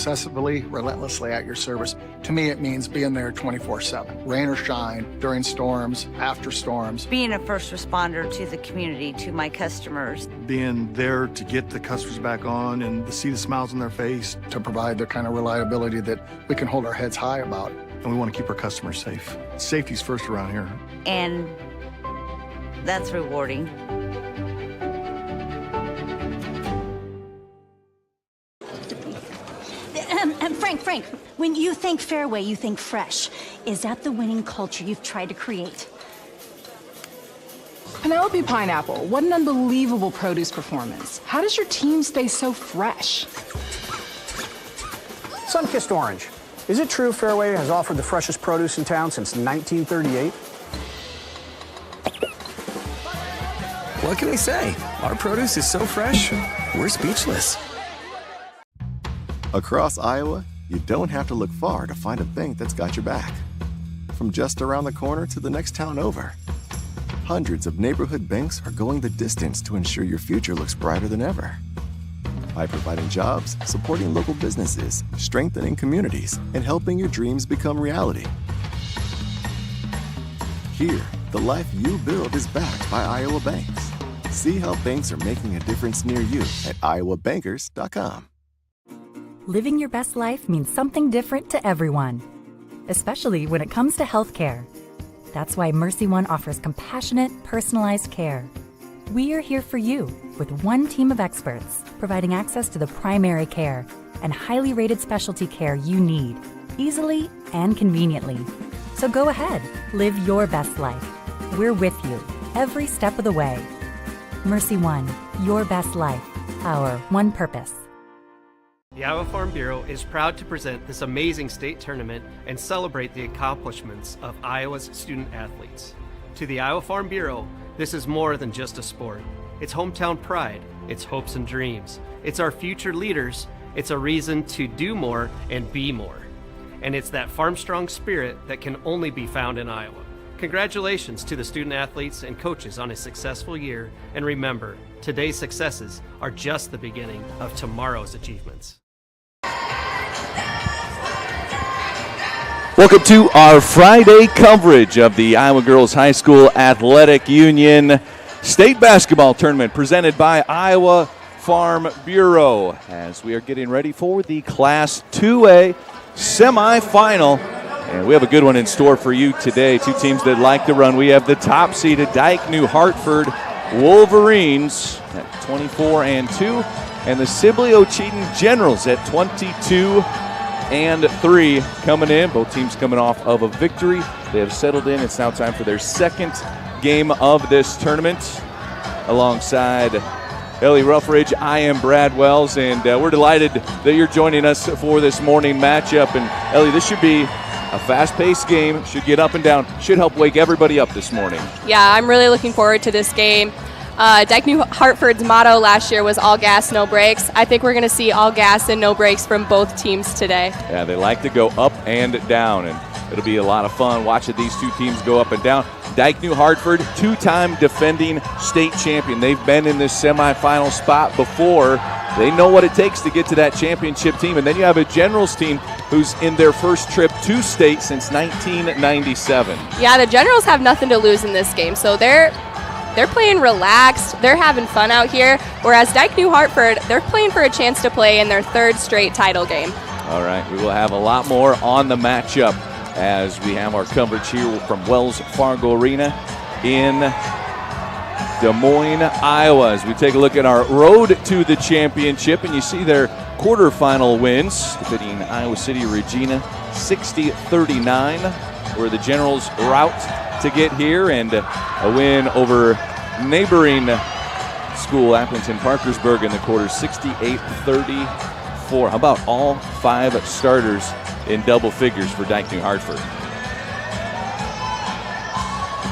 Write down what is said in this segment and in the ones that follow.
obsessively, relentlessly at your service. To me, it means being there 24/7, rain or shine, during storms, after storms. Being a first responder to the community, to my customers. Being there to get the customers back on and to see the smiles on their face. To provide the kind of reliability that we can hold our heads high about. And we want to keep our customers safe. Safety's first around here. And that's rewarding. Frank, when you think fairway, you think fresh. Is that the winning culture you've tried to create? Penelope Pineapple, what an unbelievable produce performance. How does your team stay so fresh? Sunkissed Orange. Is it true Fairway has offered the freshest produce in town since 1938? What can we say? Our produce is so fresh, we're speechless. Across Iowa, you don't have to look far to find a bank that's got your back. From just around the corner to the next town over, hundreds of neighborhood banks are going the distance to ensure your future looks brighter than ever. By providing jobs, supporting local businesses, strengthening communities, and helping your dreams become reality. Here, the life you build is backed by Iowa banks. See how banks are making a difference near you at iowabankers.com. Living your best life means something different to everyone, especially when it comes to healthcare. That's why Mercy One offers compassionate, personalized care. We are here for you with one team of experts, providing access to the primary care and highly rated specialty care you need, easily and conveniently. So go ahead, live your best life. We're with you every step of the way. Mercy One, your best life, our one purpose. The Iowa Farm Bureau is proud to present this amazing state tournament and celebrate the accomplishments of Iowa's student athletes. To the Iowa Farm Bureau, this is more than just a sport. It's hometown pride, it's hopes and dreams, it's our future leaders, it's a reason to do more and be more. And it's that farm strong spirit that can only be found in Iowa. Congratulations to the student athletes and coaches on a successful year, and remember, today's successes are just the beginning of tomorrow's achievements. Welcome to our Friday coverage of the Iowa Girls High School Athletic Union State Basketball Tournament presented by Iowa Farm Bureau as we are getting ready for the Class 2A semifinal. And we have a good one in store for you today. Two teams that like to run. We have the top-seeded Dike-New Hartford Wolverines at 24-2, and the Sibley-Ocheyedan Generals at 22-3 coming in. Both teams coming off of a victory. They have settled in. It's now time for their second game of this tournament. Alongside Ellie Ruffridge, I am Brad Wells, and we're delighted that you're joining us for this morning matchup. And Ellie, this should be a fast-paced game, should get up and down, should help wake everybody up this morning. Yeah, I'm really looking forward to this game. Dike-New Hartford's motto last year was all gas, no brakes. I think we're going to see all gas and no brakes from both teams today. Yeah, they like to go up and down, and it'll be a lot of fun watching these two teams go up and down. Dike-New Hartford, two-time defending state champion. They've been in this semifinal spot before. They know what it takes to get to that championship team. And then you have a Generals team who's in their first trip to state since 1997. Yeah, the Generals have nothing to lose in this game, so they're playing relaxed. They're having fun out here, whereas Dike-New Hartford, they're playing for a chance to play in their third straight title game. All right, we will have a lot more on the matchup as we have our coverage here from Wells Fargo Arena in Des Moines, Iowa. As we take a look at our road to the championship, and you see their quarterfinal wins, defeating Iowa City Regina 60-39, where the Generals route to get here, and a win over neighboring school Appleton Parkersburg in the quarter 68-34. How about all five starters in double figures for Dike-New Hartford?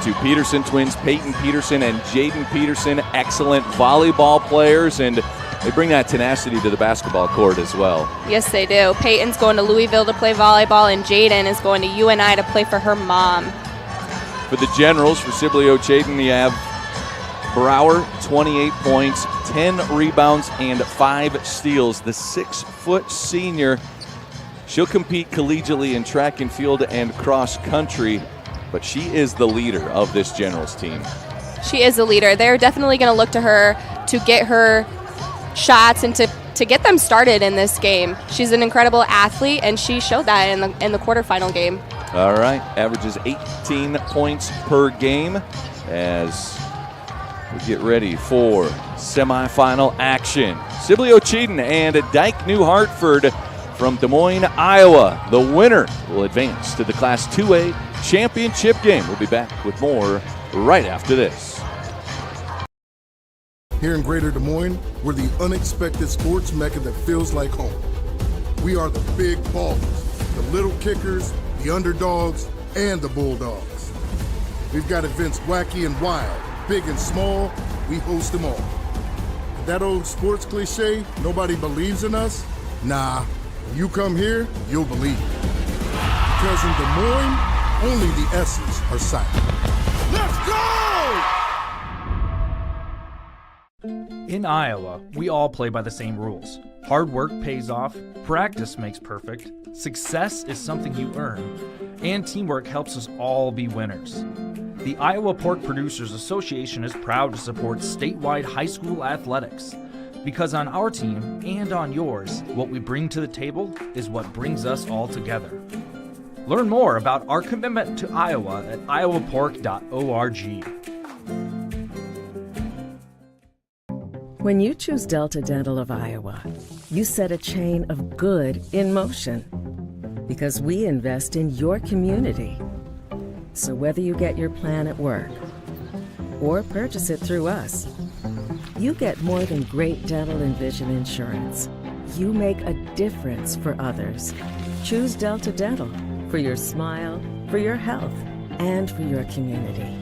Two Peterson twins, Peyton Peterson and Jaden Peterson, excellent volleyball players, and they bring that tenacity to the basketball court as well. Yes, they do. Peyton's going to Louisville to play volleyball, and Jaden is going to UNI to play for her mom. For the Generals, for Sibley-Ocheyedan, you have Brower, 28 points, 10 rebounds, and 5 steals. The 6-foot senior, she'll compete collegiately in track and field and cross country, but she is the leader of this Generals team. She is the leader. They're definitely going to look to her to get her shots and to get them started in this game. She's an incredible athlete, and she showed that in the quarterfinal game. All right, averages 18 points per game as we get ready for semifinal action. Sibley-Ocheyedan and Dike-New Hartford from Des Moines, Iowa. The winner will advance to the Class 2A championship game. We'll be back with more right after this. Here in Greater Des Moines, we're the unexpected sports mecca that feels like home. We are the big ballers, the little kickers, the underdogs, and the bulldogs. We've got events wacky and wild, big and small, we host them all. That old sports cliche, nobody believes in us? Nah, when you come here, you'll believe it. Because in Des Moines, only the S's are silent. Let's go! In Iowa, we all play by the same rules. Hard work pays off, practice makes perfect, success is something you earn, and teamwork helps us all be winners. The Iowa Pork Producers Association is proud to support statewide high school athletics. Because on our team and on yours, what we bring to the table is what brings us all together. Learn more about our commitment to Iowa at iowapork.org. When you choose Delta Dental of Iowa, you set a chain of good in motion. Because we invest in your community. So whether you get your plan at work or purchase it through us, you get more than great dental and vision insurance. You make a difference for others. Choose Delta Dental for your smile, for your health, and for your community.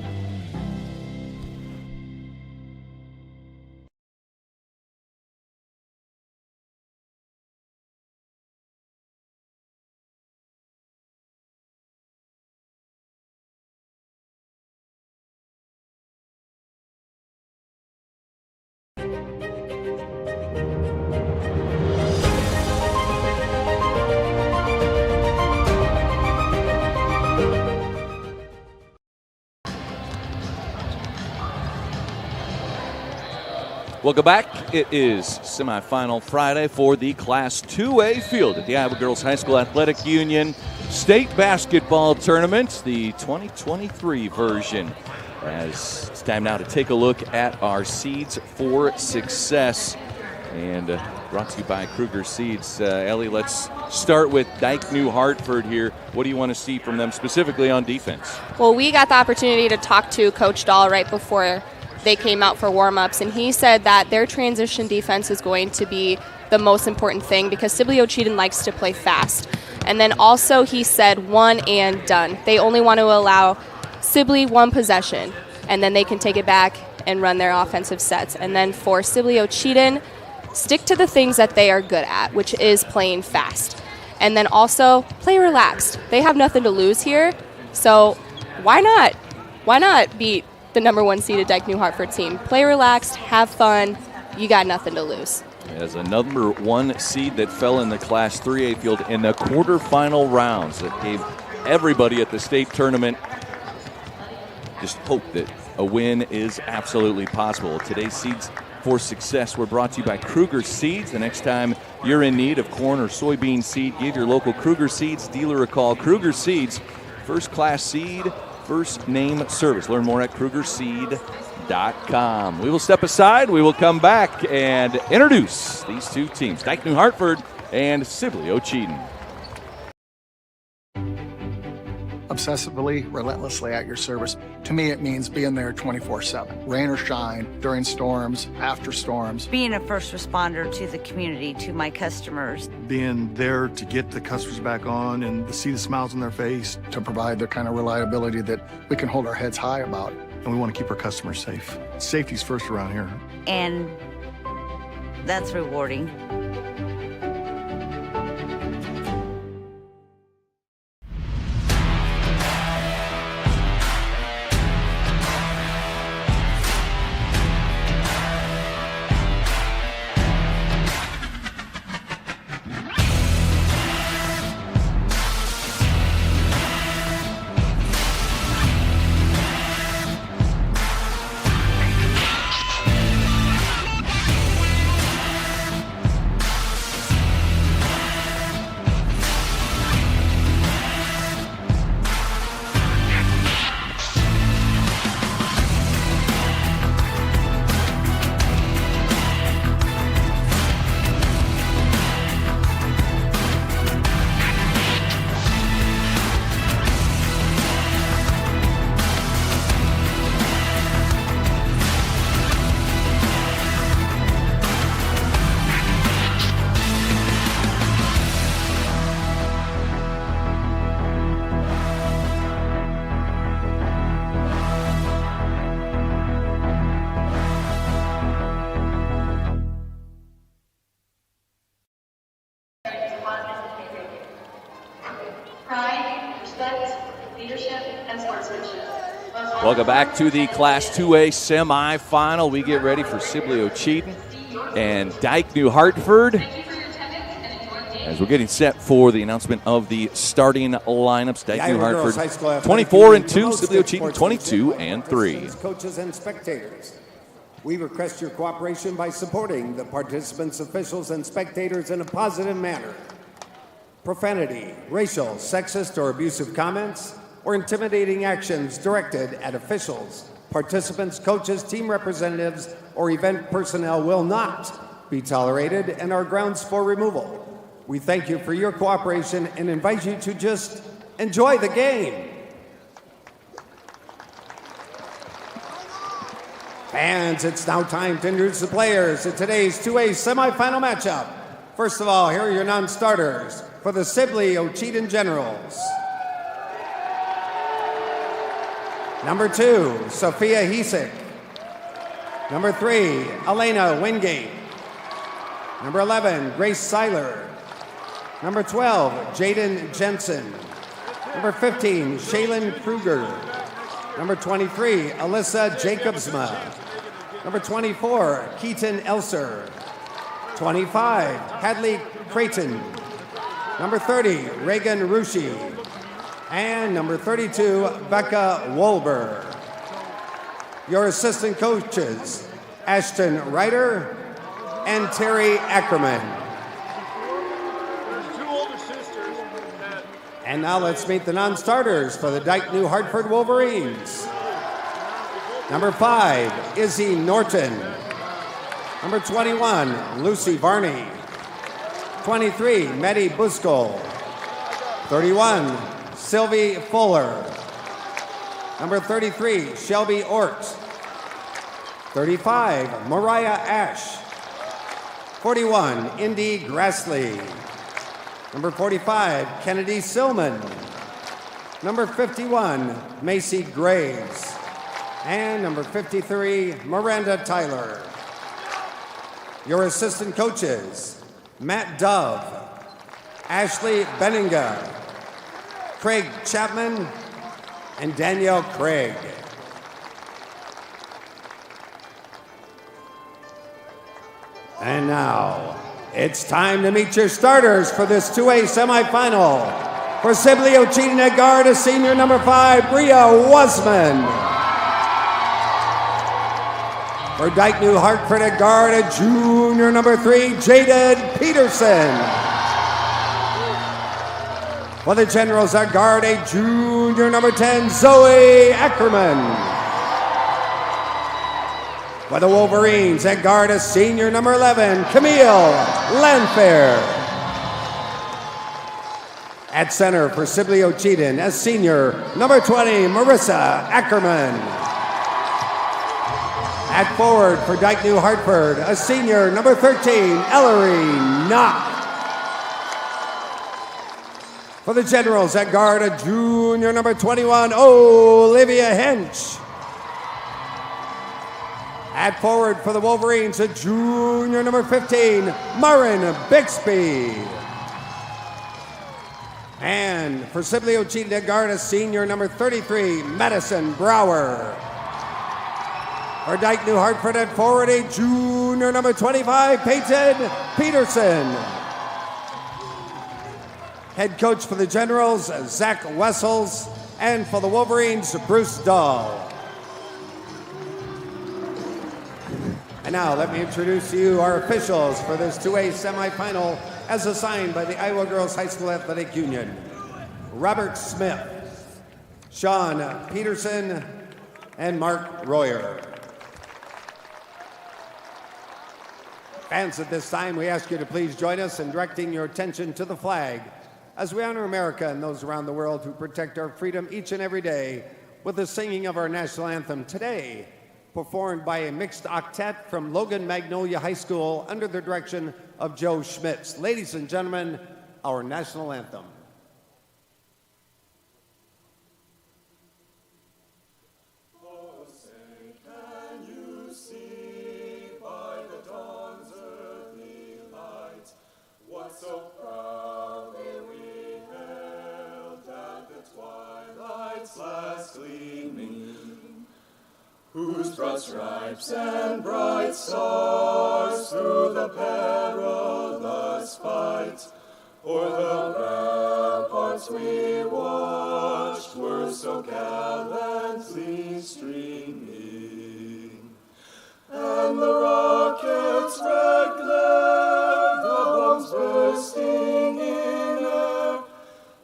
Welcome back. It is semifinal Friday for the Class 2A field at the Iowa Girls High School Athletic Union State Basketball Tournament, the 2023 version. As it's time now to take a look at our seeds for success. And brought to you by Kruger Seeds. Ellie, let's start with Dike-New Hartford here. What do you want to see from them specifically on defense? Well, we got the opportunity to talk to Coach Dahl right before they came out for warm-ups, and he said that their transition defense is going to be the most important thing because Sibley-Ocheyedan likes to play fast. And then also he said one and done. They only want to allow Sibley one possession, and then they can take it back and run their offensive sets. And then for Sibley-Ocheyedan, stick to the things that they are good at, which is playing fast. And then also play relaxed. They have nothing to lose here, so why not? Why not beat the number 1 seeded Dike-New Hartford team? Play relaxed, have fun, you got nothing to lose. As a number 1 seed that fell in the Class 3A field in the quarterfinal rounds, that gave everybody at the state tournament just hope that a win is absolutely possible. Today's Seeds for Success were brought to you by Kruger Seeds. The next time you're in need of corn or soybean seed, give your local Kruger Seeds dealer a call. Kruger Seeds, first class seed, first name service. Learn more at krugerseed.com. We will step aside. We will come back and introduce these two teams, Dike-New Hartford and Sibley-Ocheyedan. Obsessively, relentlessly at your service. To me, it means being there 24/7, rain or shine, during storms, after storms. Being a first responder to the community, to my customers. Being there to get the customers back on and to see the smiles on their face. To provide the kind of reliability that we can hold our heads high about. And we want to keep our customers safe. Safety's first around here. And that's rewarding. Welcome back to the Class 2A semifinal. We get ready for Sibley-Ocheyedan and Dike-New Hartford as we're getting set for the announcement of the starting lineups. Dike-New Hartford 24-2, Sibley-Ocheyedan 22-3. Coaches and spectators, we request your cooperation by supporting the participants, officials, and spectators in a positive manner. Profanity, racial, sexist, or abusive comments, or intimidating actions directed at officials, participants, coaches, team representatives, or event personnel will not be tolerated and are grounds for removal. We thank you for your cooperation and invite you to just enjoy the game. Fans, it's now time to introduce the players in today's 2A semifinal matchup. First of all, here are your non-starters for the Sibley-Ocheyedan Generals. Number 2, Sophia Hisek. Number 3, Elena Wingate. Number 11, Grace Seiler. Number 12, Jaden Jensen. Number 15, Shaylin Kruger. Number 23, Alyssa Jacobsma. Number 24, Keaton Elser. 25, Hadley Creighton. Number 30, Reagan Rushi. And number 32, Becca Wolber. Your assistant coaches, Ashton Ryder and Terry Ackerman. And now let's meet the non-starters for the Dike-New Hartford Wolverines. Number 5, Izzy Norton. Number 21, Lucy Varney. 23, Maddie Buskell. 31, Sylvie Fuller. Number 33, Shelby Ort. 35, Mariah Ash. 41, Indy Grassley. Number 45, Kennedy Silman. Number 51, Macy Graves. And number 53, Miranda Tyler. Your assistant coaches, Matt Dove, Ashley Benninga, Craig Chapman, and Danielle Craig. And now, it's time to meet your starters for this 2A semifinal. For Sibley-Ocheyedan at guard, a senior number 5, Bria Wasman. For Dike-New Hartford at guard, a junior number 3, Jaden Peterson. For the Generals at guard, a junior number 10, Zoe Ackerman. For the Wolverines at guard, a senior number 11, Camille Lanfair. At center for Sibley-Ocheyedan, a senior number 20, Marissa Ackerman. At forward for Dike-New Hartford, a senior number 13, Ellery Knock. For the Generals at guard, a junior number 21, Olivia Hench. At forward for the Wolverines, a junior number 15, Marin Bixby. And for Sibley-Ocheyedan at guard, a senior number 33, Madison Brower. For Dike-New Hartford at forward, a junior number 25, Peyton Peterson. Head coach for the Generals, Zach Wessels. And for the Wolverines, Bruce Dahl. And now let me introduce to you our officials for this 2A semifinal as assigned by the Iowa Girls High School Athletic Union. Robert Smith, Sean Peterson, and Mark Royer. Fans, at this time, we ask you to please join us in directing your attention to the flag as we honor America and those around the world who protect our freedom each and every day with the singing of our national anthem today, performed by a mixed octet from Logan Magnolia High School under the direction of Joe Schmitz. Ladies and gentlemen, our national anthem. So proudly we hailed at the twilight's last gleaming, stripes and bright stars through the perilous fight. O'er the ramparts we watched were so gallantly streaming, and the rockets' red glare, the bombs bursting in air,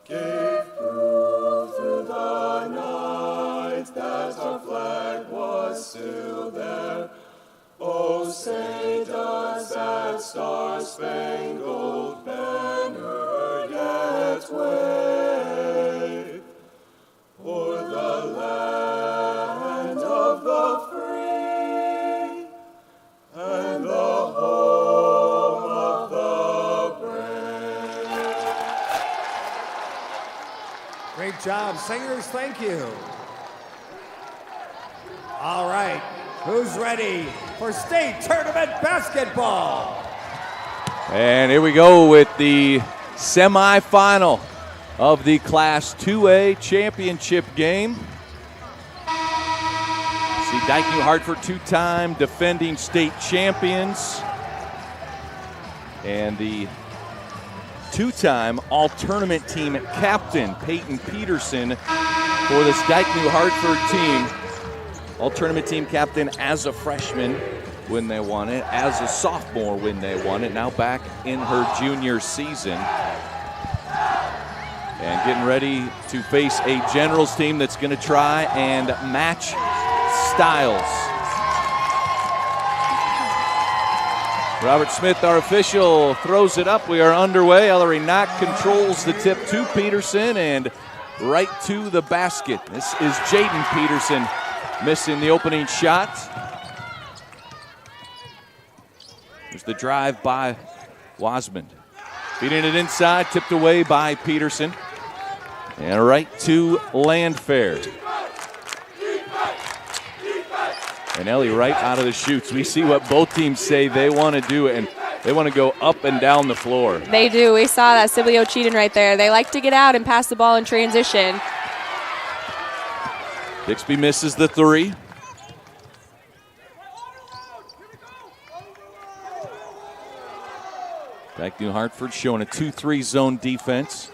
gave proof through the night that our flag was still there. Oh, say does that star-spangled banner yet wave o'er the land of the free and the home of the brave? Great job, singers. Thank you. All right, who's ready for state tournament basketball? And here we go with the semifinal of the Class 2A championship game. See Dike-New Hartford, two-time defending state champions, and the two-time all-tournament team captain, Peyton Peterson, for this Dike-New Hartford team. All-tournament team captain as a freshman when they won it, as a sophomore when they won it, now back in her junior season. And getting ready to face a Generals team that's going to try and match styles. Robert Smith, our official, throws it up. We are underway. Ellery Knock controls the tip to Peterson and right to the basket. This is Jaden Peterson missing the opening shot. There's the drive by Wasmond. Feeding it inside, tipped away by Peterson. And right to Landfair. And Ellie right out of the chutes. We see what both teams say they want to do, and they want to go up and down the floor. They do. We saw that Sibley-Ocheyedan right there. They like to get out and pass the ball in transition. Bixby misses the three. Dike-New Hartford showing a 2-3 zone defense.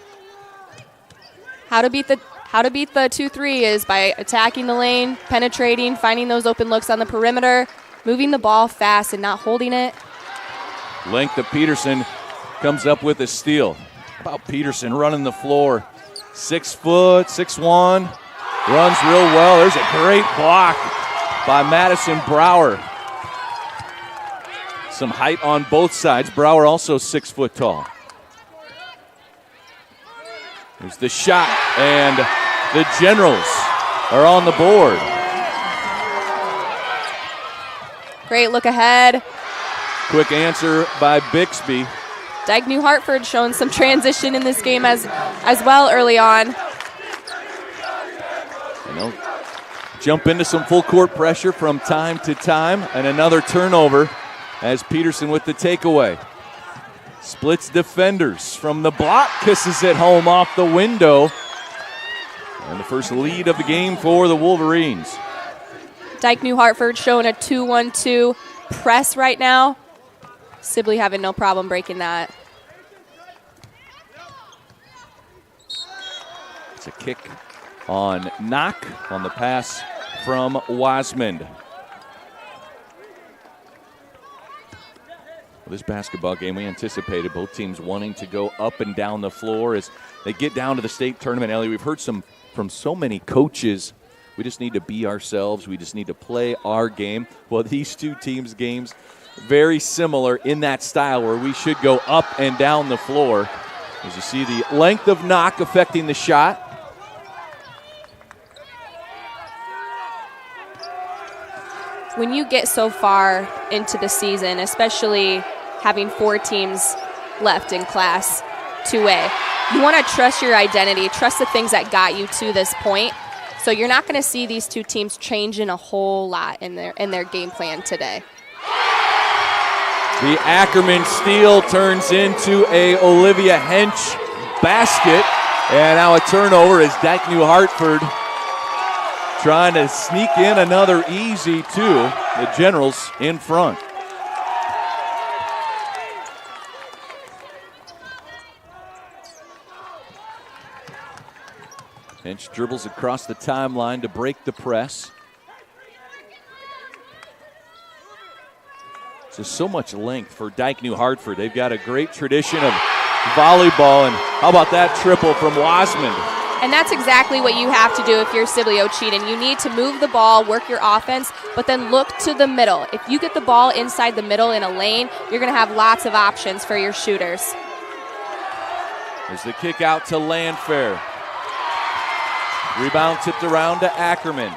How to beat the 2-3 is by attacking the lane, penetrating, finding those open looks on the perimeter, moving the ball fast and not holding it. Length of Peterson comes up with a steal. How about Peterson running the floor? 6 foot, 6'1", runs real well. There's a great block by Madison Brower. Some height on both sides. Brower also 6 foot tall. There's the shot, and the Generals are on the board. Great look ahead. Quick answer by Bixby. Dike-New Hartford showing some transition in this game as well early on. And they'll jump into some full court pressure from time to time, and another turnover as Peterson with the takeaway. Splits defenders from the block, kisses it home off the window. And the first lead of the game for the Wolverines. Dike-New Hartford showing a 2-1-2 press right now. Sibley having no problem breaking that. It's a kick on Knock on the pass from Wasmond. Well, this basketball game, we anticipated both teams wanting to go up and down the floor as they get down to the state tournament. Ellie, we've heard from so many coaches, we just need to be ourselves. We just need to play our game. Well, these two teams' games, very similar in that style where we should go up and down the floor. As you see the length of Knock affecting the shot. When you get so far into the season, especially having 4 teams left in Class 2A, you want to trust your identity, trust the things that got you to this point. So you're not going to see these two teams changing a whole lot in their game plan today. The Ackerman steal turns into a Olivia Hench basket. And now a turnover as Dike-New Hartford trying to sneak in another easy two. The Generals in front. Hinch dribbles across the timeline to break the press. There's so much length for Dike-New Hartford. They've got a great tradition of volleyball, and how about that triple from Wasmond? And that's exactly what you have to do if you're Sibley-Ocheyedan. You need to move the ball, work your offense, but then look to the middle. If you get the ball inside the middle in a lane, you're going to have lots of options for your shooters. There's the kick out to Landfair. Rebound tipped around to Ackerman.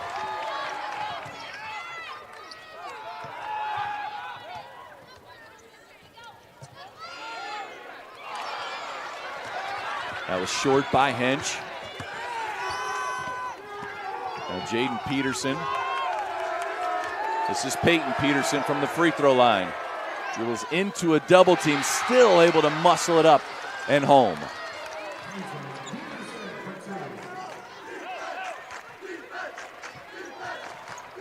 That was short by Hench. Now Jaden Peterson. This is Peyton Peterson from the free throw line. Dribbles into a double team, still able to muscle it up and home.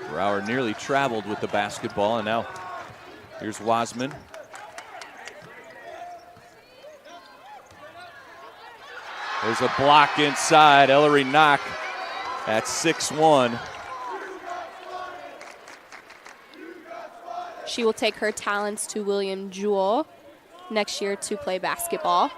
Brower nearly traveled with the basketball, and now here's Wasman. There's a block inside. Ellery Knock at 6'1". She will take her talents to William Jewell next year to play basketball.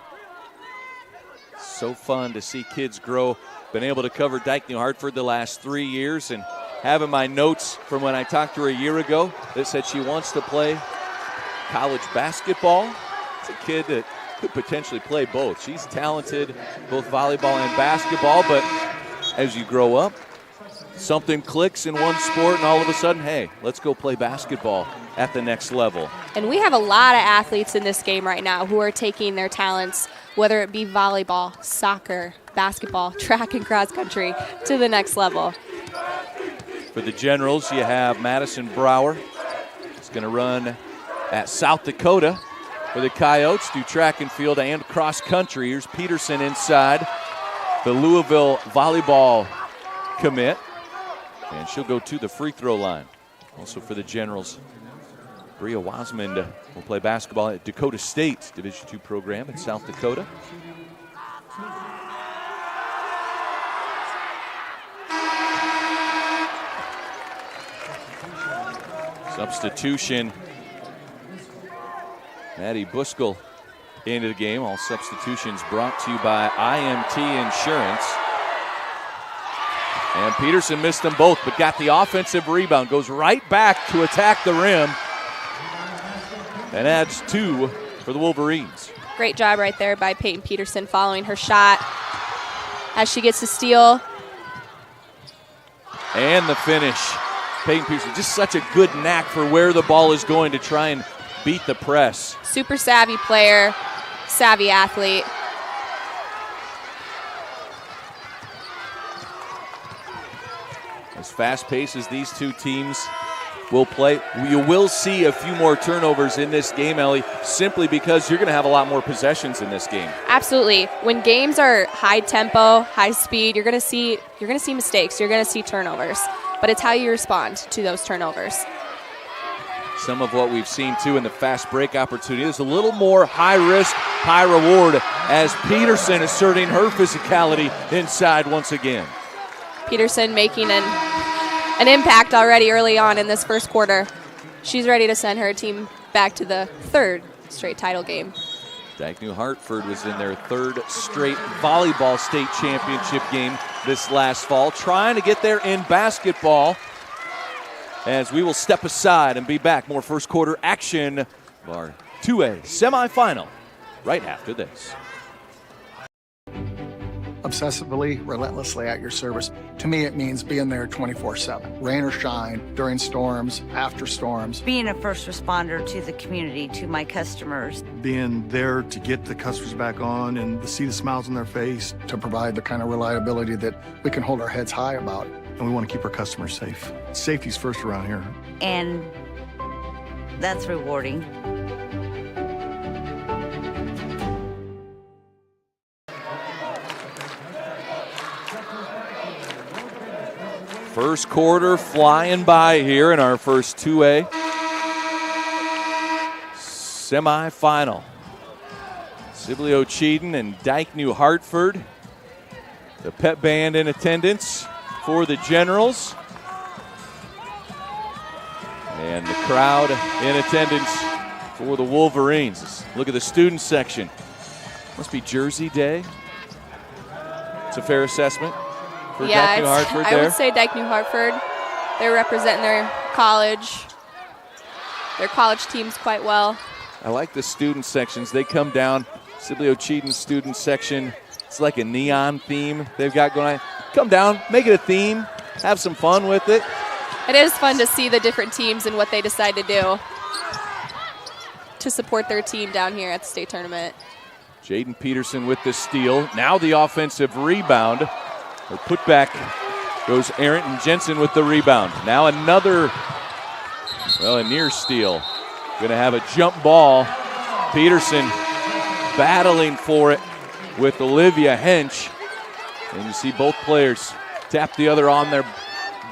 So fun to see kids grow. Been able to cover Dike-New Hartford the last 3 years, and having my notes from when I talked to her a year ago that said she wants to play college basketball. It's a kid that could potentially play both. She's talented, both volleyball and basketball, but as you grow up, something clicks in one sport and all of a sudden, hey, let's go play basketball at the next level. And we have a lot of athletes in this game right now who are taking their talents, whether it be volleyball, soccer, basketball, track and cross country, to the next level. For the Generals, you have Madison Brower. He's going to run at South Dakota. For the Coyotes, do track and field and cross country. Here's Peterson inside, the Louisville volleyball commit. And she'll go to the free throw line. Also for the Generals, Bria Wasmond will play basketball at Dakota State Division II program in South Dakota. Substitution. Maddie Buskell into the game. All substitutions brought to you by IMT Insurance. And Peterson missed them both, but got the offensive rebound. Goes right back to attack the rim. And adds 2 for the Wolverines. Great job right there by Peyton Peterson following her shot as she gets the steal. And the finish. Peyton Peterson, just such a good knack for where the ball is going to try and beat the press. Super savvy player, savvy athlete. As fast-paced as these two teams will play, you will see a few more turnovers in this game, Ellie, simply because you're going to have a lot more possessions in this game. Absolutely. When games are high tempo, high speed, you're going to see mistakes. You're going to see turnovers. But it's how you respond to those turnovers. Some of what we've seen, too, in the fast break opportunity is a little more high risk, high reward as Peterson asserting her physicality inside once again. Peterson making an impact already early on in this first quarter. She's ready to send her team back to the 3rd straight title game. Dike-New Hartford was in their 3rd straight volleyball state championship game this last fall, trying to get there in basketball. As we will step aside and be back. More first quarter action of our 2A semifinal right after this. Obsessively, relentlessly at your service. To me, it means being there 24/7. Rain or shine, during storms, after storms. Being a first responder to the community, to my customers. Being there to get the customers back on and to see the smiles on their face. To provide the kind of reliability that we can hold our heads high about. And we want to keep our customers safe. Safety's first around here. And that's rewarding. First quarter flying by here in our first 2A semifinal. Sibley-Ocheyedan and Dike-New Hartford. The pep band in attendance for the Generals. And the crowd in attendance for the Wolverines. Look at the student section. Must be Jersey Day. It's a fair assessment for Dike-New Hartford there. I would say Dike-New Hartford. They're representing their college teams quite well. I like the student sections. They come down. Sibley-Ocheyedan student section. It's like a neon theme they've got going on. Come down, make it a theme, have some fun with it. It is fun to see the different teams and what they decide to do to support their team down here at the state tournament. Jaden Peterson with the steal. Now the offensive rebound. The putback goes Arrington Jensen with the rebound. Now another, a near steal. Going to have a jump ball. Peterson battling for it with Olivia Hench. And you see both players tap the other on their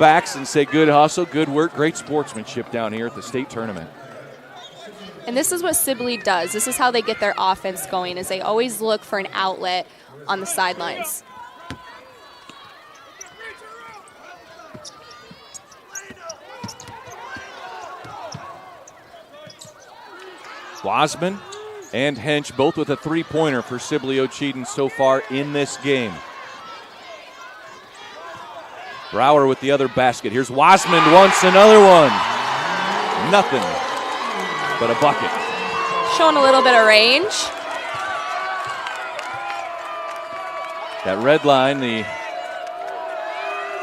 backs and say good hustle, good work, great sportsmanship down here at the state tournament. And this is what Sibley does. This is how they get their offense going, is they always look for an outlet on the sidelines. Wasman and Hench both with a three-pointer for Sibley-Ocheyedan so far in this game. Brower with the other basket. Here's Wasman once, another one. Nothing but a bucket. Showing a little bit of range. That red line, the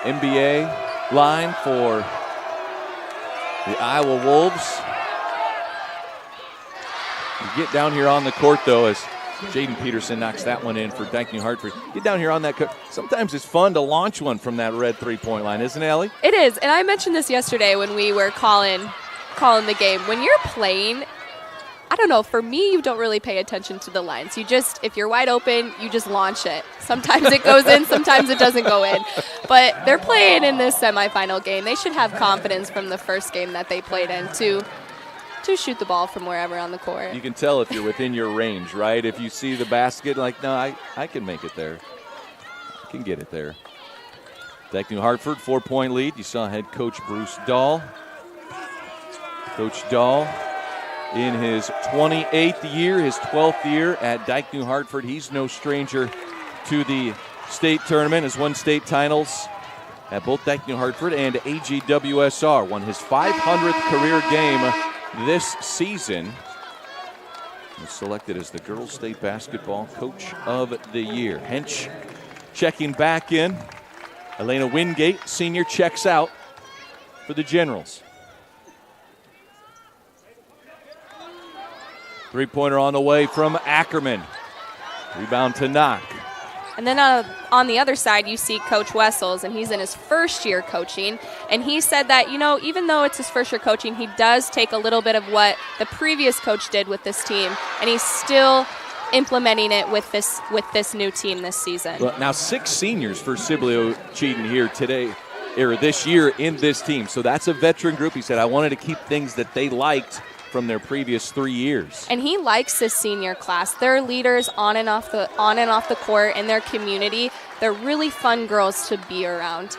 NBA line for the Iowa Wolves. You get down here on the court, though, as Jaden Peterson knocks that one in for Dike-New Hartford. Get down here on that court. Sometimes it's fun to launch one from that red three-point line, isn't it, Ellie? It is, and I mentioned this yesterday when we were calling the game. When you're playing, I don't know, for me, you don't really pay attention to the lines. You just, if you're wide open, you just launch it. Sometimes it goes in, sometimes it doesn't go in. But they're playing in this semifinal game. They should have confidence from the first game that they played in to shoot the ball from wherever on the court. You can tell if you're within your range, right? If you see the basket, like, no, I can make it there. I can get it there. Dike-New Hartford, 4-point lead. You saw head coach Bruce Dahl. Coach Dahl in his 28th year, his 12th year at Dike-New Hartford. He's no stranger to the state tournament. Has won state titles at both Dike-New Hartford and IGHSAU. Won his 500th career game this season. Was selected as the girls' state basketball coach of the year. Hench checking back in. Elena Wingate, senior, checks out for the Generals. Three-pointer on the way from Ackerman. Rebound to Knock. And then on the other side, you see Coach Wessels, and he's in his first year coaching. And he said that, even though it's his first year coaching, he does take a little bit of what the previous coach did with this team, and he's still implementing it with this new team this season. Well, now 6 seniors for Sibley-Ocheyedan here today, or this year in this team. So that's a veteran group. He said, I wanted to keep things that they liked from their previous 3 years. And he likes this senior class. They're leaders on and off the court in their community. They're really fun girls to be around.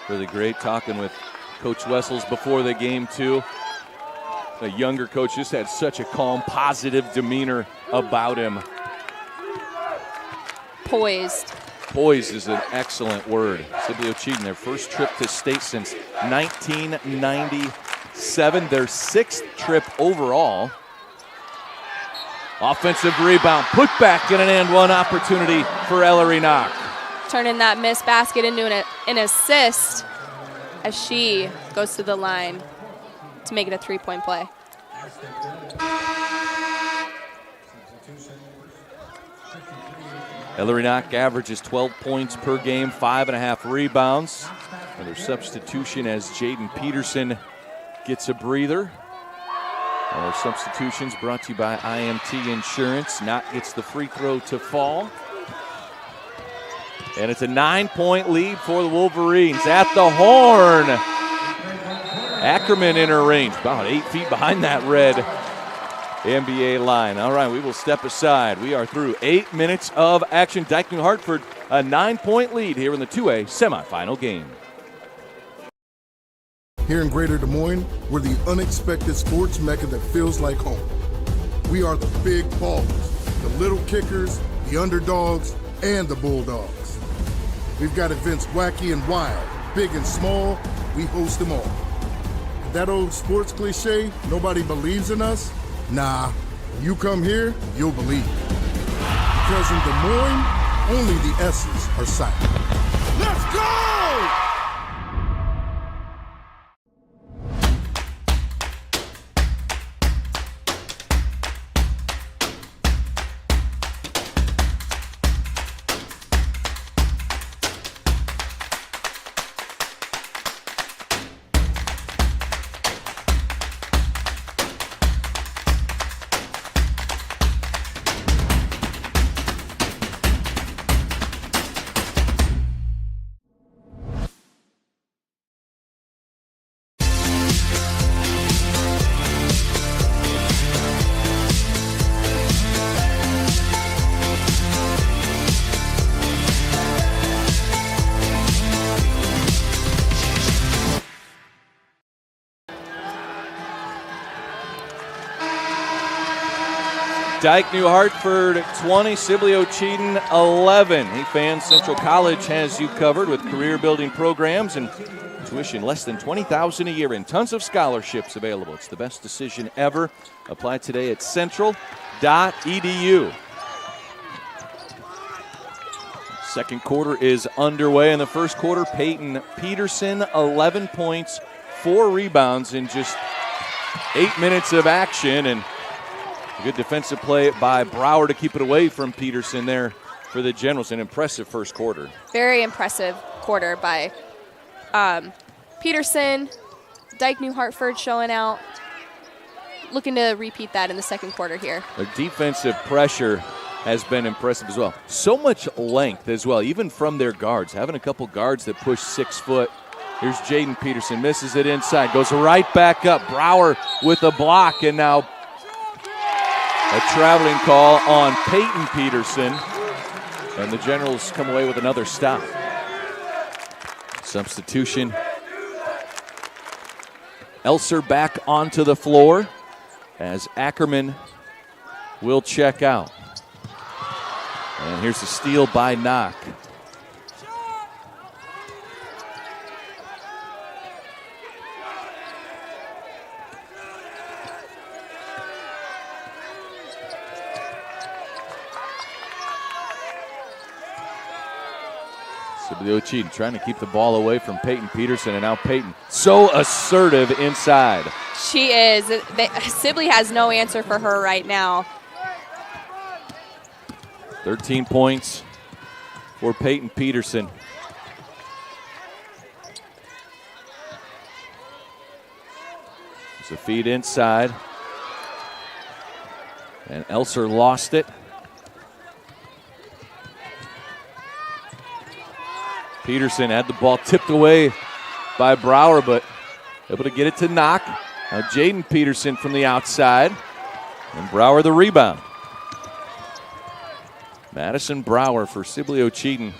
Really great talking with Coach Wessels before the game, too. The younger coach just had such a calm, positive demeanor about him. Poised. Poised is an excellent word. Sibley-Ocheyedan, their first trip to state since 1997, their 6th trip overall. Offensive rebound, put back and an and one opportunity for Ellery Knock. Turning that missed basket into an assist as she goes to the line to make it a 3-point play. Ellery Knock averages 12 points per game, 5.5 rebounds. Another substitution as Jaden Peterson gets a breather. Our substitutions brought to you by IMT Insurance. Knott gets the free throw to fall. And it's a 9-point lead for the Wolverines. At the horn, Ackerman in her range, about 8 feet behind that red NBA line. All right, we will step aside. We are through 8 minutes of action. Dike-New Hartford, a 9-point lead here in the 2A semifinal game. Here in Greater Des Moines, we're the unexpected sports mecca that feels like home. We are the big ballers, the little kickers, the underdogs, and the bulldogs. We've got events wacky and wild, big and small, we host them all. That old sports cliche, nobody believes in us? Nah, when you come here, you'll believe. Because in Des Moines, only the S's are silent. Let's go! Dike-New Hartford 20, Sibley-Ocheyedan 11. Hey fans, Central College has you covered with career-building programs and tuition less than $20,000 a year and tons of scholarships available. It's the best decision ever. Apply today at central.edu. Second quarter is underway. In the first quarter, Peyton Peterson, 11 points, 4 rebounds in just 8 minutes of action, and a good defensive play by Brower to keep it away from Peterson there for the Generals. An impressive first quarter. Very impressive quarter by Peterson. Dike-New Hartford showing out. Looking to repeat that in the second quarter here. Their defensive pressure has been impressive as well. So much length as well, even from their guards. Having a couple guards that push 6 foot. Here's Jaden Peterson, misses it inside, goes right back up. Brower with a block, and now a traveling call on Peyton Peterson, and the Generals come away with another stop. Substitution. Elser back onto the floor as Ackerman will check out. And here's a steal by Knock. Sibley-Ocheyedan trying to keep the ball away from Peyton Peterson, and now Peyton so assertive inside. She is. Sibley has no answer for her right now. 13 points for Peyton Peterson. It's a feed inside, and Elser lost it. Peterson had the ball tipped away by Brower, but able to get it to Knock. Now Jaden Peterson from the outside, and Brower the rebound. Madison Brower for Sibley-Ocheyedan.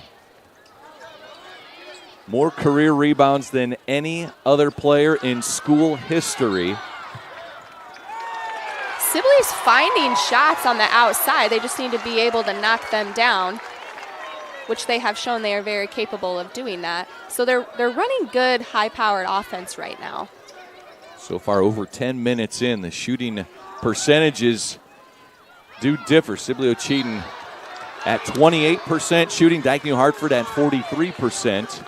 More career rebounds than any other player in school history. Sibley's finding shots on the outside. They just need to be able to knock them down, which they have shown they are very capable of doing that. So they're running good, high-powered offense right now. So far, over 10 minutes in, the shooting percentages do differ. Sibley-Ocheyedan at 28% shooting, Dike-New Hartford at 43%.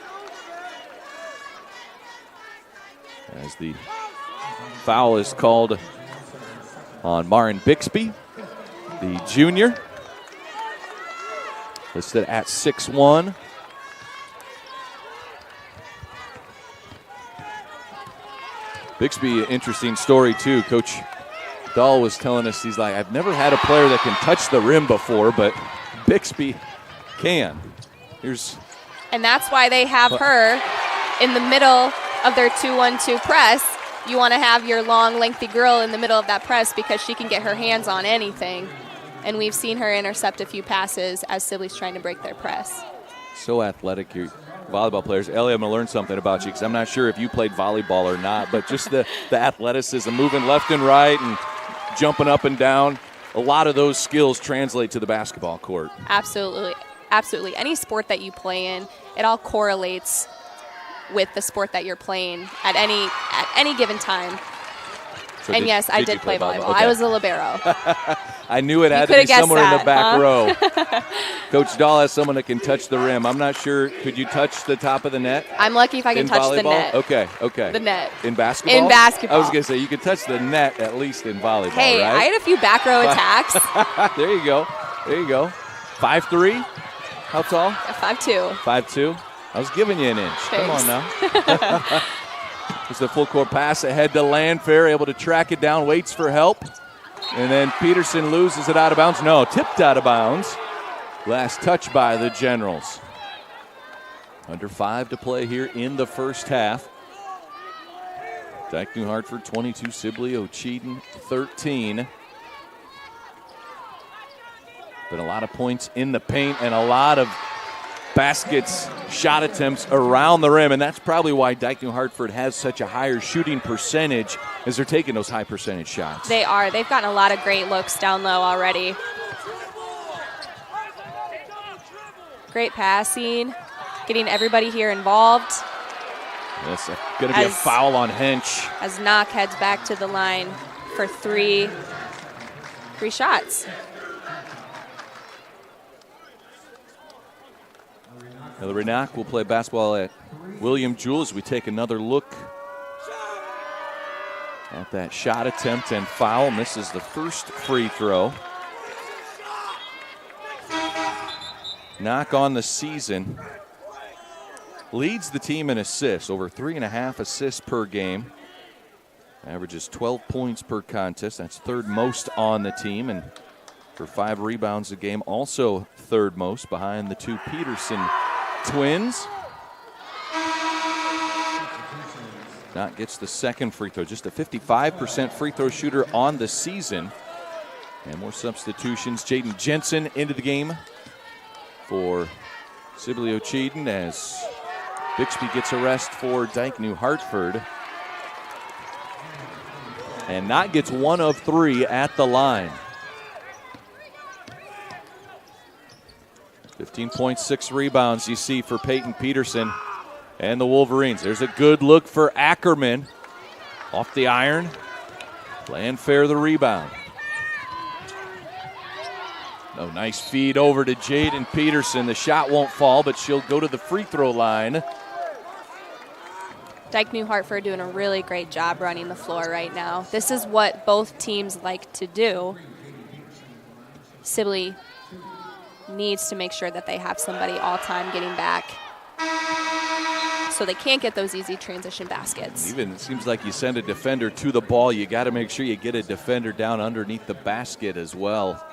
As the foul is called on Marin Bixby, the junior, listed at 6'1". Bixby, interesting story too. Coach Dahl was telling us, he's like, I've never had a player that can touch the rim before, but Bixby can. And that's why they have her in the middle of their 2-1-2 press. You want to have your long, lengthy girl in the middle of that press because she can get her hands on anything. And we've seen her intercept a few passes as Sibley's trying to break their press. So athletic, you volleyball players. Ellie, I'm going to learn something about you because I'm not sure if you played volleyball or not, but just the athleticism, moving left and right and jumping up and down. A lot of those skills translate to the basketball court. Absolutely. Absolutely. Any sport that you play in, it all correlates with the sport that you're playing at any given time. So and yes, I did play volleyball. Okay. I was a libero. I knew it had to be somewhere in the back row. Coach Dahl has someone that can touch the rim. I'm not sure. Could you touch the top of the net? I'm lucky if I can touch the net. Okay. The net. In basketball? In basketball. I was going to say, you could touch the net at least in volleyball, hey, right? I had a few back row attacks. There you go. 5'3"? How tall? 5'2". 5'2"? I was giving you an inch. Thanks. Come on now. It's a full court pass ahead to Landfair, able to track it down, waits for help. And then Peterson loses it out of bounds. No, tipped out of bounds. Last touch by the Generals. Under 5 to play here in the first half. Dike-New Hartford 22, Sibley-Ocheyedan 13. Been a lot of points in the paint and a lot of baskets, shot attempts around the rim, and that's probably why Dike-New Hartford has such a higher shooting percentage as they're taking those high percentage shots. They are. They've gotten a lot of great looks down low already. Great passing, getting everybody here involved. That's going to be a foul on Hench. As Knock heads back to the line for three shots. Hillary Knock will play basketball at William Jewell as we take another look at that shot attempt and foul. Misses the first free throw. Knock on the season leads the team in assists, over 3.5 assists per game. Averages 12 points per contest. That's third most on the team, and for 5 rebounds a game, also third most behind the 2 Peterson twins. Knock gets the second free throw, just a 55% free throw shooter on the season. And more substitutions. Jaden Jensen into the game for Sibley-Ocheyedan as Bixby gets a rest for Dike-New Hartford. And Knock gets 1 of 3 at the line. 15.6 rebounds you see for Peyton Peterson and the Wolverines. There's a good look for Ackerman. Off the iron. Landfair the rebound. Oh, nice feed over to Jaden Peterson. The shot won't fall, but she'll go to the free throw line. Dike-New Hartford doing a really great job running the floor right now. This is what both teams like to do. Sibley needs to make sure that they have somebody all time getting back so they can't get those easy transition baskets. Even it seems like you send a defender to the ball, you got to make sure you get a defender down underneath the basket as well.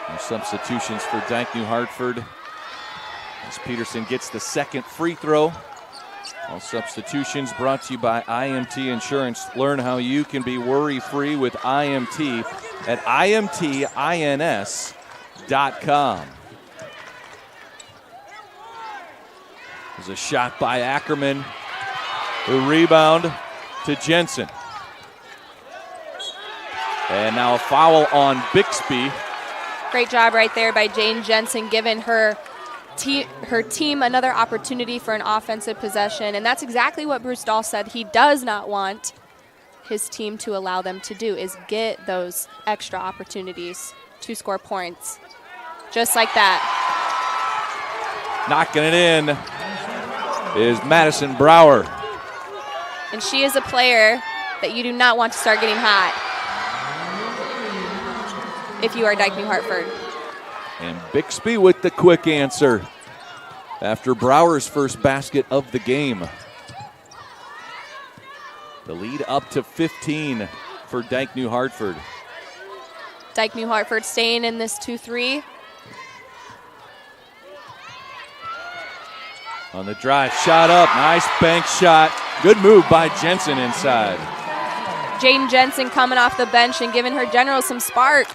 And substitutions for Dike-New Hartford as Peterson gets the second free throw. All substitutions brought to you by IMT Insurance. Learn how you can be worry-free with IMT at IMTINS.com. There's a shot by Ackerman. The rebound to Jensen. And now a foul on Bixby. Great job right there by Jane Jensen, giving her team another opportunity for an offensive possession. And that's exactly what Bruce Dahl said he does not want his team to allow them to do, is get those extra opportunities to score points. Just like that. Knocking it in is Madison Brower. And she is a player that you do not want to start getting hot if you are Dike-New Hartford. And Bixby with the quick answer after Brower's first basket of the game. The lead up to 15 for Dike-New Hartford. Dike-New Hartford staying in this 2-3. On the drive, shot up, nice bank shot. Good move by Jensen inside. Jaden Jensen coming off the bench and giving her generals some spark.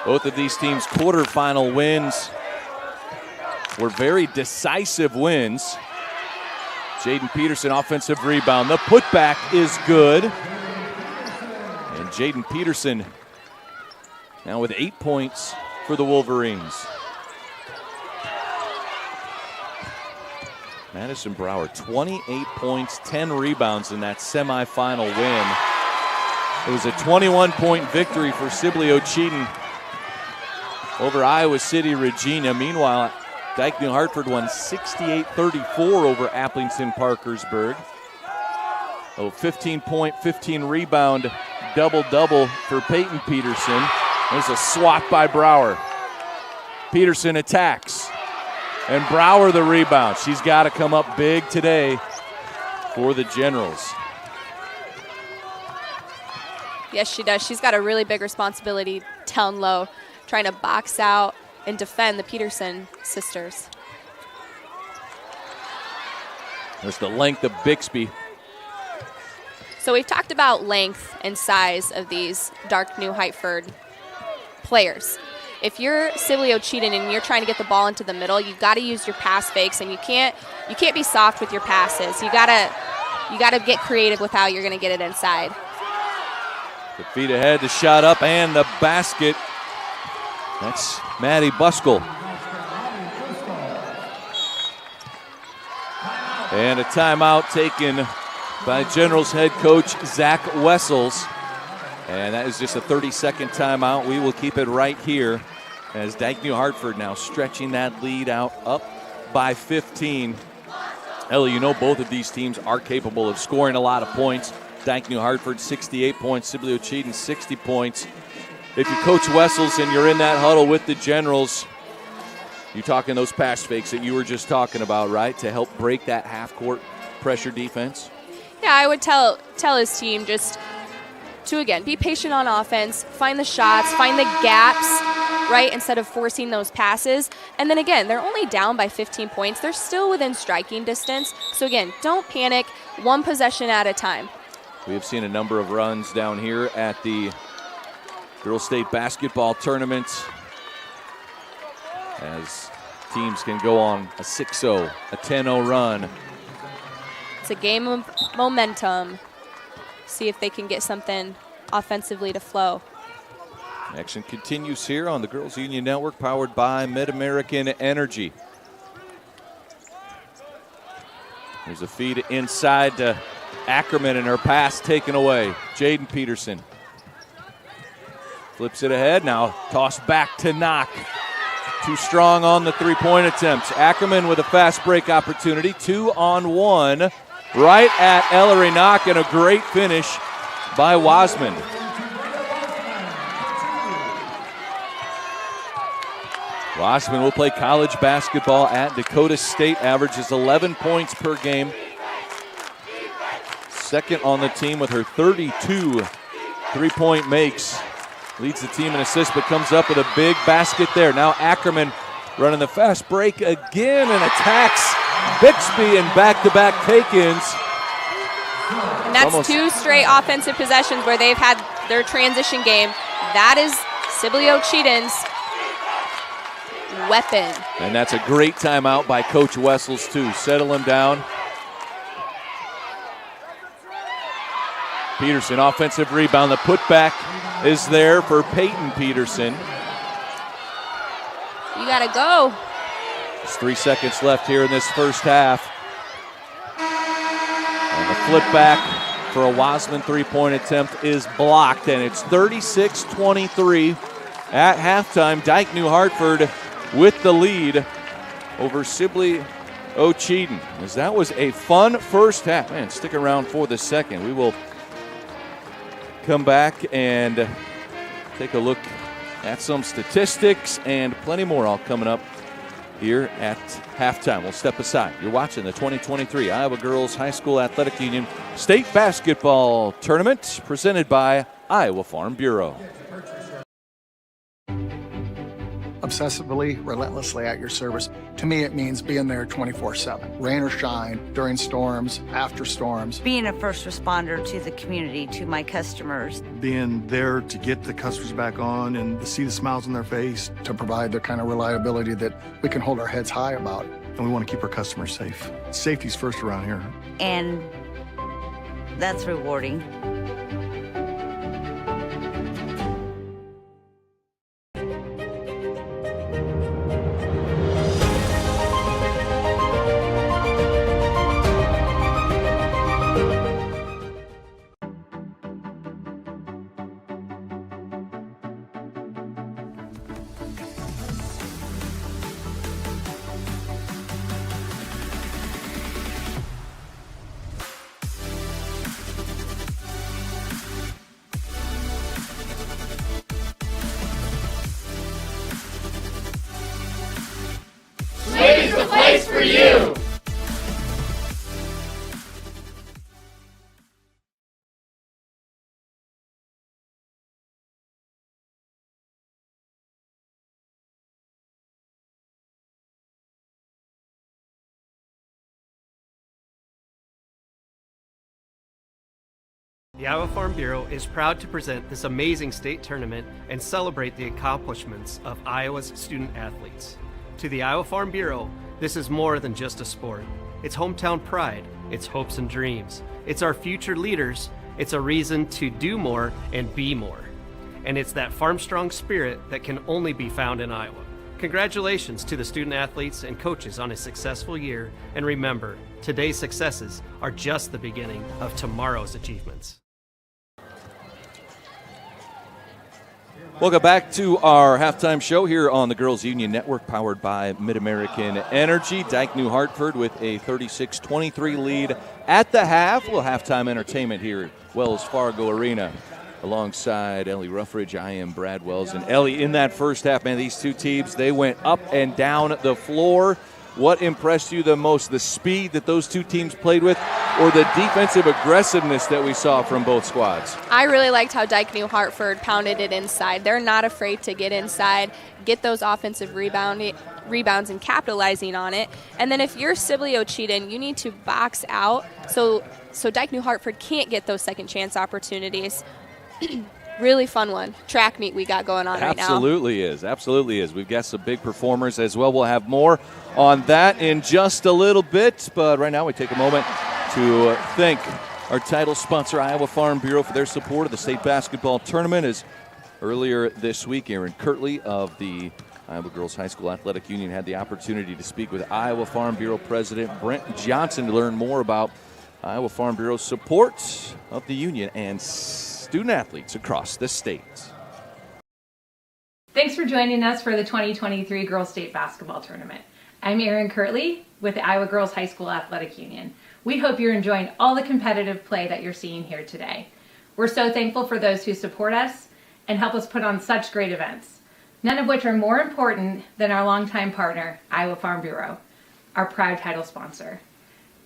Both of these teams' quarterfinal wins were very decisive wins. Jaden Peterson, offensive rebound. The putback is good. And Jaden Peterson now with 8 points for the Wolverines. Madison Brower, 28 points, 10 rebounds in that semifinal win. It was a 21-point victory for Sibley-Ocheyedan over Iowa City Regina. Meanwhile, Dike-New Hartford won 68-34 over Appleton Parkersburg. 15-point, 15-rebound double-double for Peyton Peterson. There's a swat by Brower. Peterson attacks. And Brower the rebound. She's got to come up big today for the Generals. Yes, she does. She's got a really big responsibility down low, trying to box out and defend the Peterson sisters. There's the length of Bixby. So we've talked about length and size of these Dike-New Hartford players. If you're Sibley-Ocheyedan and you're trying to get the ball into the middle, you've got to use your pass fakes, and you can't be soft with your passes. You gotta get creative with how you're going to get it inside. The feet ahead, the shot up, and the basket. That's Maddie Buskell. And a timeout taken by Generals head coach Zach Wessels. And that is just a 30-second timeout. We will keep it right here as Dike-New Hartford now stretching that lead out up by 15. Ellie, you know both of these teams are capable of scoring a lot of points. Dike-New Hartford 68 points, Sibley-Ocheyedan 60 points. If you're Coach Wessels and you're in that huddle with the Generals, you're talking those pass fakes that you were just talking about, right, to help break that half-court pressure defense? Yeah, I would tell his team just to, again, be patient on offense, find the shots, find the gaps, right, instead of forcing those passes. And then, again, they're only down by 15 points. They're still within striking distance. So, again, don't panic, one possession at a time. We have seen a number of runs down here at the Girls State Basketball Tournament as teams can go on a 6-0, a 10-0 run. It's a game of momentum. See if they can get something offensively to flow. Action continues here on the Girls Union Network, powered by Mid-American Energy. There's a feed inside to Ackerman, and her pass taken away. Jaden Peterson flips it ahead, now tossed back to Knock. Too strong on the three-point attempts. Ackerman with a fast break opportunity, 2-on-1. Right at Ellery Knock, and a great finish by Wasman. Wasman will play college basketball at Dakota State, averages 11 points per game. Second on the team with her 32 three-point makes. Leads the team in assists, but comes up with a big basket there. Now Ackerman running the fast break again and attacks Bixby in back-to-back take-ins. And that's two straight offensive possessions where they've had their transition game. That is Sibley-Ocheyedan's weapon. And that's a great timeout by Coach Wessels, too. Settle him down. Peterson, offensive rebound. The putback is there for Peyton Peterson. You got to go. There's 3 seconds left here in this first half. And the flip back for a Wasman three-point attempt is blocked, and it's 36-23 at halftime. Dike-New Hartford with the lead over Sibley-Ocheyedan. As that was a fun first half. Man, stick around for the second. We will come back and take a look at some statistics and plenty more all coming up here at halftime. We'll step aside. You're watching the 2023 Iowa Girls High School Athletic Union State Basketball Tournament presented by Iowa Farm Bureau. obsessively, relentlessly at your service. To me, it means being there 24/7, rain or shine, during storms, after storms. Being a first responder to the community, to my customers. Being there to get the customers back on and to see the smiles on their face. To provide the kind of reliability that we can hold our heads high about. And we want to keep our customers safe. Safety's first around here. And that's rewarding. Slade's the place for you! The Iowa Farm Bureau is proud to present this amazing state tournament and celebrate the accomplishments of Iowa's student athletes. To the Iowa Farm Bureau, this is more than just a sport. It's hometown pride, it's hopes and dreams, it's our future leaders, it's a reason to do more and be more. And it's that farm-strong spirit that can only be found in Iowa. Congratulations to the student athletes and coaches on a successful year, and remember, today's successes are just the beginning of tomorrow's achievements. Welcome back to our halftime show here on the Girls Union Network, powered by Mid-American Energy. Dike-New Hartford with a 36-23 lead at the half. Well, halftime entertainment here at Wells Fargo Arena. Alongside Ellie Ruffridge, I am Brad Wells. And Ellie, in that first half, man, these two teams, they went up and down the floor. What impressed you the most, the speed that those two teams played with, or the defensive aggressiveness that we saw from both squads? I really liked how Dike-New Hartford pounded it inside. They're not afraid to get inside, get those offensive rebounds and capitalizing on it. And then if you're Sibley-Ocheyedan, you need to box out so Dike-New Hartford can't get those second chance opportunities. Really fun one. Track meet we got going on right now. Absolutely is. We've got some big performers as well. We'll have more on that in just a little bit. But right now we take a moment to thank our title sponsor, Iowa Farm Bureau, for their support of the state basketball tournament. As earlier this week, Aaron Kirtley of the Iowa Girls High School Athletic Union had the opportunity to speak with Iowa Farm Bureau President Brent Johnson to learn more about Iowa Farm Bureau's support of the union and student athletes across the state. Thanks for joining us for the 2023 Girls State Basketball Tournament. I'm Erin Kirtley with the Iowa Girls High School Athletic Union. We hope you're enjoying all the competitive play that you're seeing here today. We're so thankful for those who support us and help us put on such great events, none of which are more important than our longtime partner, Iowa Farm Bureau, our proud title sponsor.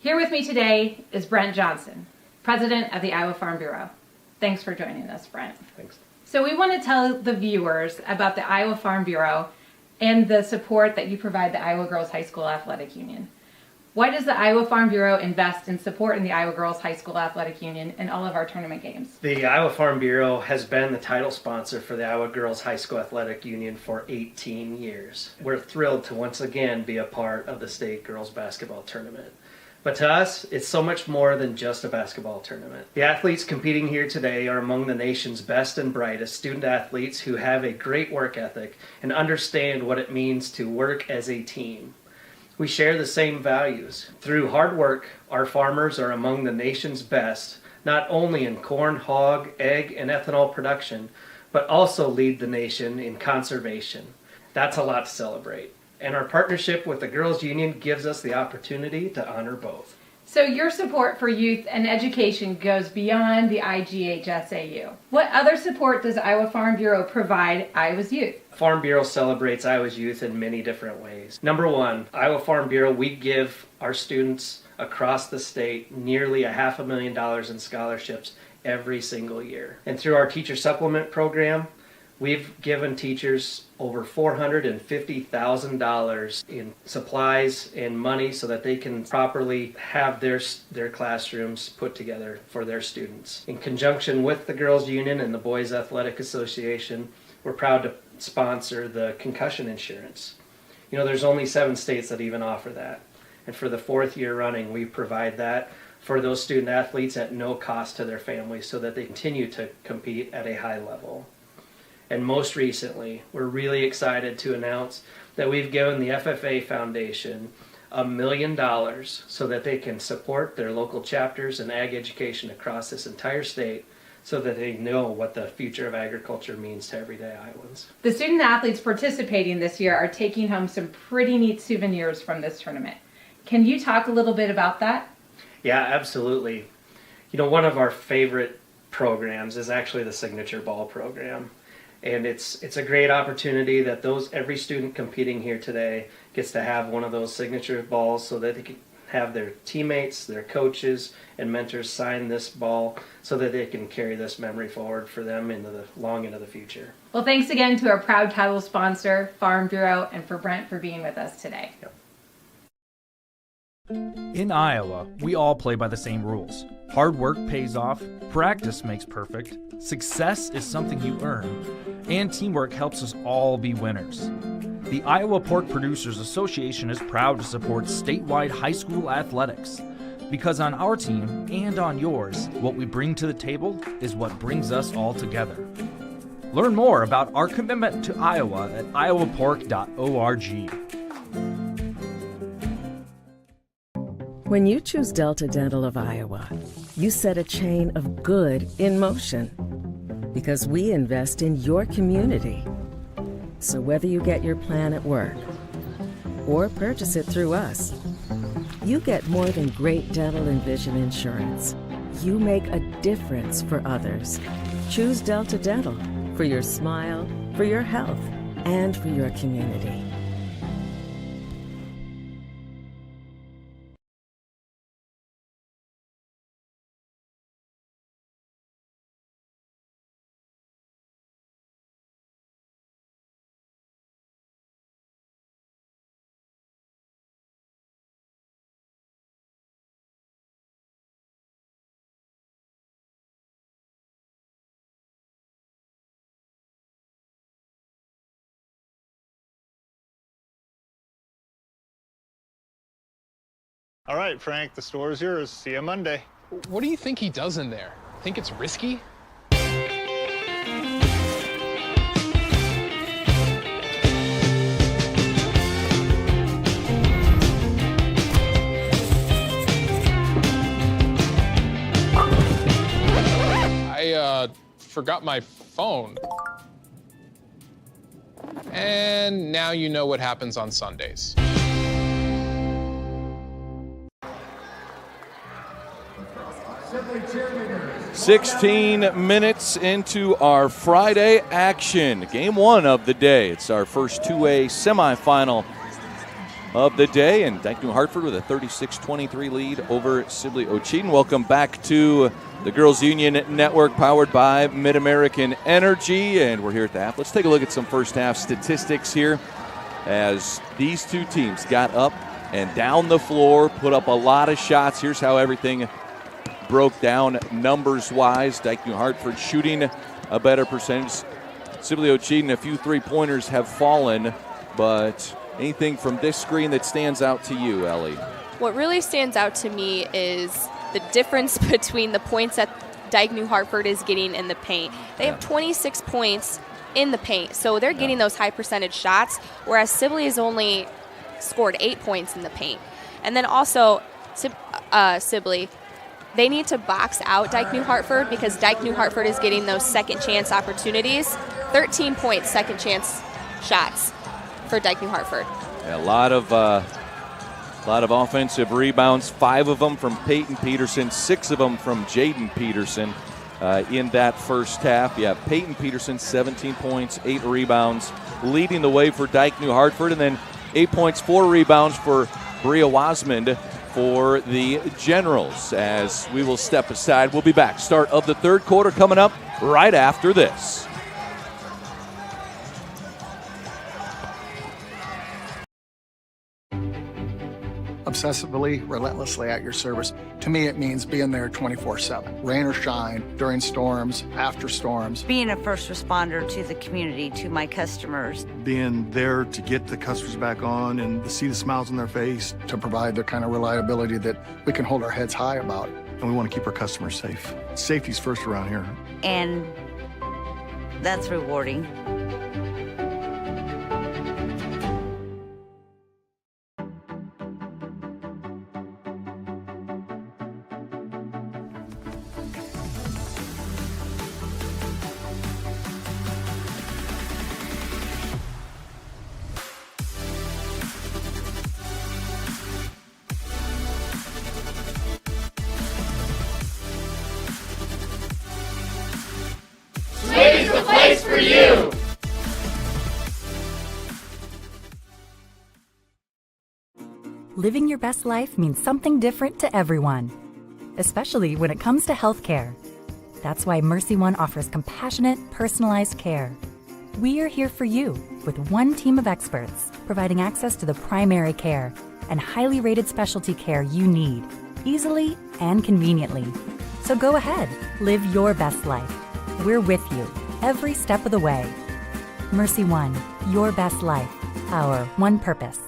Here with me today is Brent Johnson, President of the Iowa Farm Bureau. Thanks for joining us, Brent. Thanks. So we want to tell the viewers about the Iowa Farm Bureau and the support that you provide the Iowa Girls High School Athletic Union. Why does the Iowa Farm Bureau invest in supporting the Iowa Girls High School Athletic Union in all of our tournament games? The Iowa Farm Bureau has been the title sponsor for the Iowa Girls High School Athletic Union for 18 years. We're thrilled to once again be a part of the state girls basketball tournament. But to us, it's so much more than just a basketball tournament. The athletes competing here today are among the nation's best and brightest student athletes who have a great work ethic and understand what it means to work as a team. We share the same values. Through hard work, our farmers are among the nation's best, not only in corn, hog, egg, and ethanol production, but also lead the nation in conservation. That's a lot to celebrate. And our partnership with the Girls Union gives us the opportunity to honor both. So your support for youth and education goes beyond the IGHSAU. What other support does Iowa Farm Bureau provide Iowa's youth? Farm Bureau celebrates Iowa's youth in many different ways. Number one, Iowa Farm Bureau, we give our students across the state nearly $500,000 in scholarships every single year. And through our teacher supplement program, We've given teachers over $450,000 in supplies and money so that they can properly have their classrooms put together for their students. In conjunction with the Girls Union and the Boys Athletic Association, we're proud to sponsor the concussion insurance. You know, there's only 7 states that even offer that. And for the 4th year running, we provide that for those student athletes at no cost to their families so that they continue to compete at a high level. And most recently, we're really excited to announce that we've given the FFA Foundation $1 million so that they can support their local chapters and ag education across this entire state so that they know what the future of agriculture means to everyday Iowans. The student athletes participating this year are taking home some pretty neat souvenirs from this tournament. Can you talk a little bit about that? Yeah, absolutely. You know, one of our favorite programs is actually the Signature Ball program. And it's a great opportunity that every student competing here today gets to have one of those signature balls so that they can have their teammates, their coaches, and mentors sign this ball so that they can carry this memory forward for them long into the future. Well, thanks again to our proud title sponsor, Farm Bureau, and for Brent for being with us today. Yep. In Iowa, we all play by the same rules. Hard work pays off, practice makes perfect, success is something you earn, and teamwork helps us all be winners. The Iowa Pork Producers Association is proud to support statewide high school athletics. Because on our team and on yours, what we bring to the table is what brings us all together. Learn more about our commitment to Iowa at iowapork.org. When you choose Delta Dental of Iowa, you set a chain of good in motion because we invest in your community. So whether you get your plan at work or purchase it through us, you get more than great dental and vision insurance. You make a difference for others. Choose Delta Dental for your smile, for your health, and for your community. All right, Frank, the store is yours. See you Monday. What do you think he does in there? Think it's risky? I forgot my phone. And now you know what happens on Sundays. 16 minutes into our Friday action. Game 1 of the day. It's our first 2A semifinal of the day. And Dike-New Hartford with a 36-23 lead over Sibley-Ocheyedan. Welcome back to the Girls Union Network powered by Mid-American Energy. And we're here at the half. Let's take a look at some first half statistics here as these two teams got up and down the floor, put up a lot of shots. Here's how everything broke down numbers-wise. Dike-New Hartford shooting a better percentage. Sibley-Ocheyedan, a few three-pointers have fallen, but anything from this screen that stands out to you, Ellie? What really stands out to me is the difference between the points that Dike-New Hartford is getting in the paint. They have 26 points in the paint, so they're getting those high percentage shots, whereas Sibley has only scored 8 points in the paint. And then also, Sibley, they need to box out Dike-New Hartford because Dike-New Hartford is getting those second chance opportunities. 13 points second chance shots for Dike-New Hartford. Yeah, a lot of offensive rebounds, 5 of them from Peyton Peterson, 6 of them from Jaden Peterson in that first half. Yeah, Peyton Peterson, 17 points, 8 rebounds, leading the way for Dike-New Hartford, and then 8 points, 4 rebounds for Bria Wasmond for the Generals. As we will step aside, we'll be back. Start of the third quarter coming up right after this. obsessively, relentlessly at your service. To me, it means being there 24/7, rain or shine, during storms, after storms. Being a first responder to the community, to my customers. Being there to get the customers back on and to see the smiles on their face. To provide the kind of reliability that we can hold our heads high about. And we want to keep our customers safe. Safety's first around here. And that's rewarding. Smitty's the place for you. Living your best life means something different to everyone, especially when it comes to healthcare. That's why Mercy One offers compassionate, personalized care. We are here for you with one team of experts providing access to the primary care and highly rated specialty care you need, easily and conveniently. So go ahead, live your best life. We're with you every step of the way. Mercy One, your best life, our one purpose.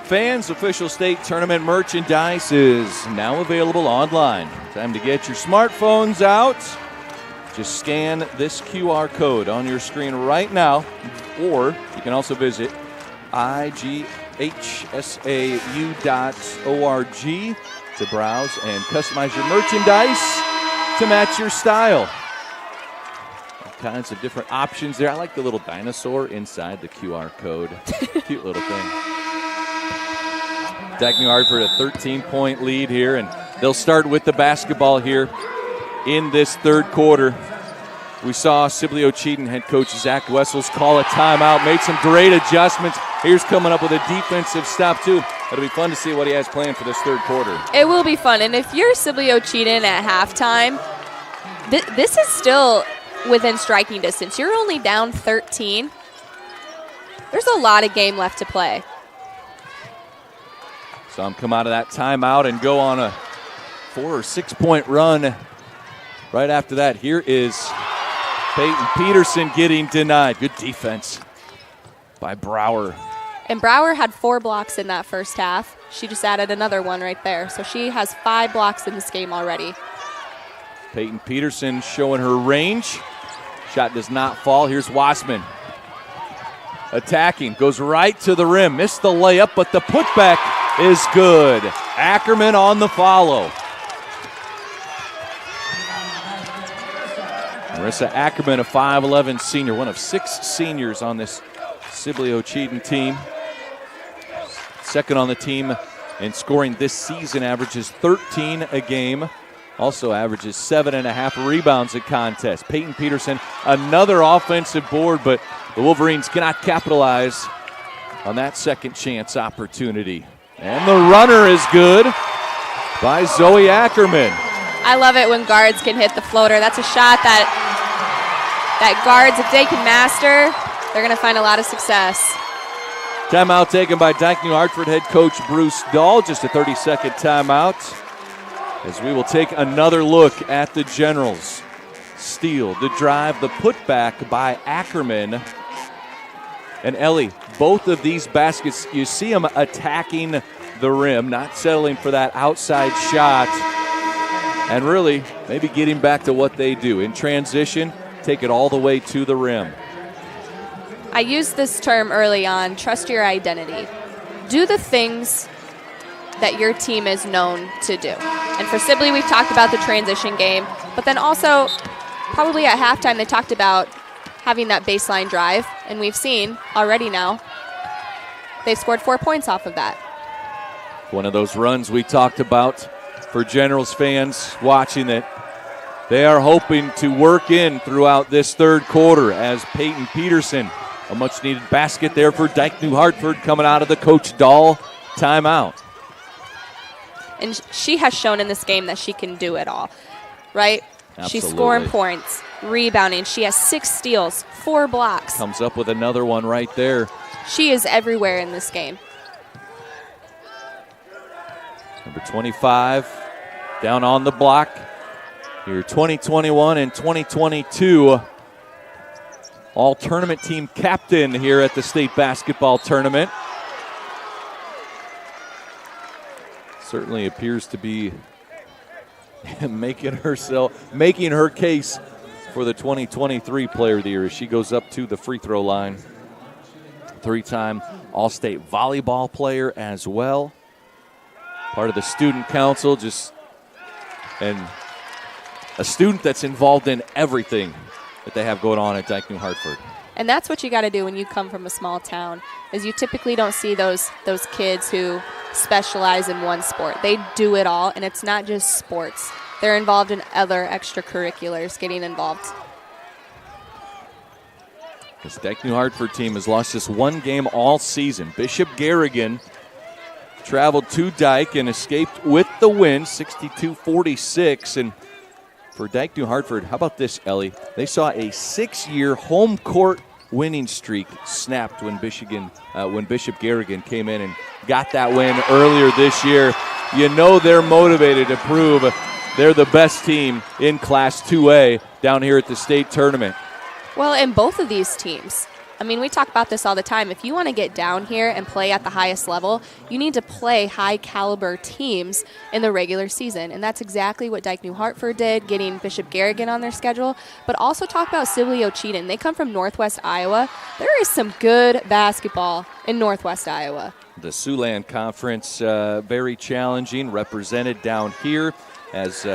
Fans, official state tournament merchandise is now available online. Time to get your smartphones out. Just scan this QR code on your screen right now, or you can also visit IGHSAU.org to browse and customize your merchandise to match your style. All kinds of different options there. I like the little dinosaur inside the QR code. Cute little thing. Dike-New Hartford a 13-point lead here, and they'll start with the basketball here in this third quarter. We saw Sibley-Ocheyedan head coach Zach Wessels call a timeout, made some great adjustments. Here's coming up with a defensive stop, too. It'll be fun to see what he has planned for this third quarter. It will be fun, and if you're Sibley-Ocheyedan at halftime, this is still within striking distance. You're only down 13. There's a lot of game left to play. So I'm come out of that timeout and go on a 4 or 6 point run. Right after that, here is Peyton Peterson getting denied. Good defense by Brower. And Brower had 4 blocks in that first half. She just added another one right there. So she has 5 blocks in this game already. Peyton Peterson showing her range. Shot does not fall. Here's Wassman. Attacking, goes right to the rim. Missed the layup, but the putback is good. Ackerman on the follow. Marissa Ackerman, a 5'11 senior, one of 6 seniors on this Sibley-Ocheyedan team. Second on the team in scoring this season, averages 13 a game. Also averages 7.5 rebounds a contest. Peyton Peterson, another offensive board, but the Wolverines cannot capitalize on that second chance opportunity. And the runner is good by Zoe Ackerman. I love it when guards can hit the floater. That's a shot that guards, if they can master, they're going to find a lot of success. Timeout taken by Dike-New Hartford head coach Bruce Dahl. Just a 30-second timeout as we will take another look at the Generals. Steal, the drive, the putback by Ackerman. And Ellie, both of these baskets, you see them attacking the rim, not settling for that outside shot. And really, maybe getting back to what they do. In transition, take it all the way to the rim. I used this term early on, trust your identity. Do the things that your team is known to do. And for Sibley, we've talked about the transition game, but then also probably at halftime they talked about having that baseline drive, and we've seen already now they've scored 4 points off of that. One of those runs we talked about for Generals fans watching it. They are hoping to work in throughout this third quarter as Peyton Peterson, a much-needed basket there for Dike-New Hartford coming out of the Coach Dahl timeout. And she has shown in this game that she can do it all, right? Absolutely. She's scoring points. rebounding. She has 6 steals, 4 blocks. Comes up with another one right there. She is everywhere in this game. Number 25 down on the block. Here 2021 and 2022 all-tournament team captain here at the state basketball tournament. Certainly appears to be making her case for the 2023 Player of the Year as she goes up to the free throw line. 3-time All-State volleyball player as well. Part of the student council, and a student that's involved in everything that they have going on at Dike-New Hartford. And that's what you got to do when you come from a small town, is you typically don't see those kids who specialize in one sport. They do it all, and it's not just sports. They're involved in other extracurriculars, getting involved. This Dike-New Hartford team has lost just one game all season. Bishop Garrigan traveled to Dike and escaped with the win, 62-46. And for Dike-New Hartford, how about this, Ellie? They saw a 6-year home court winning streak snapped when Bishop Garrigan came in and got that win earlier this year. You know they're motivated to prove they're the best team in Class 2A down here at the state tournament. Well, in both of these teams, I mean, we talk about this all the time. If you want to get down here and play at the highest level, you need to play high-caliber teams in the regular season. And that's exactly what Dike-New Hartford did, getting Bishop Garrigan on their schedule. But also talk about Sibley-Ocheyedan. They come from Northwest Iowa. There is some good basketball in Northwest Iowa. The Siouxland Conference, very challenging, represented down here as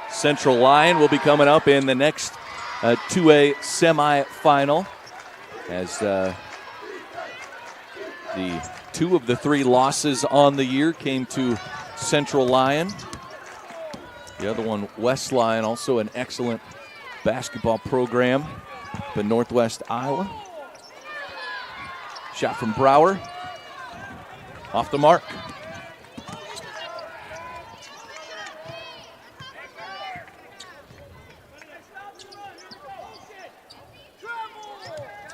Central Lyon will be coming up in the next 2A semifinal. As the 2 of the 3 losses on the year came to Central Lyon. The other one, West Lyon, also an excellent basketball program up in Northwest Iowa. Shot from Brower. Off the mark.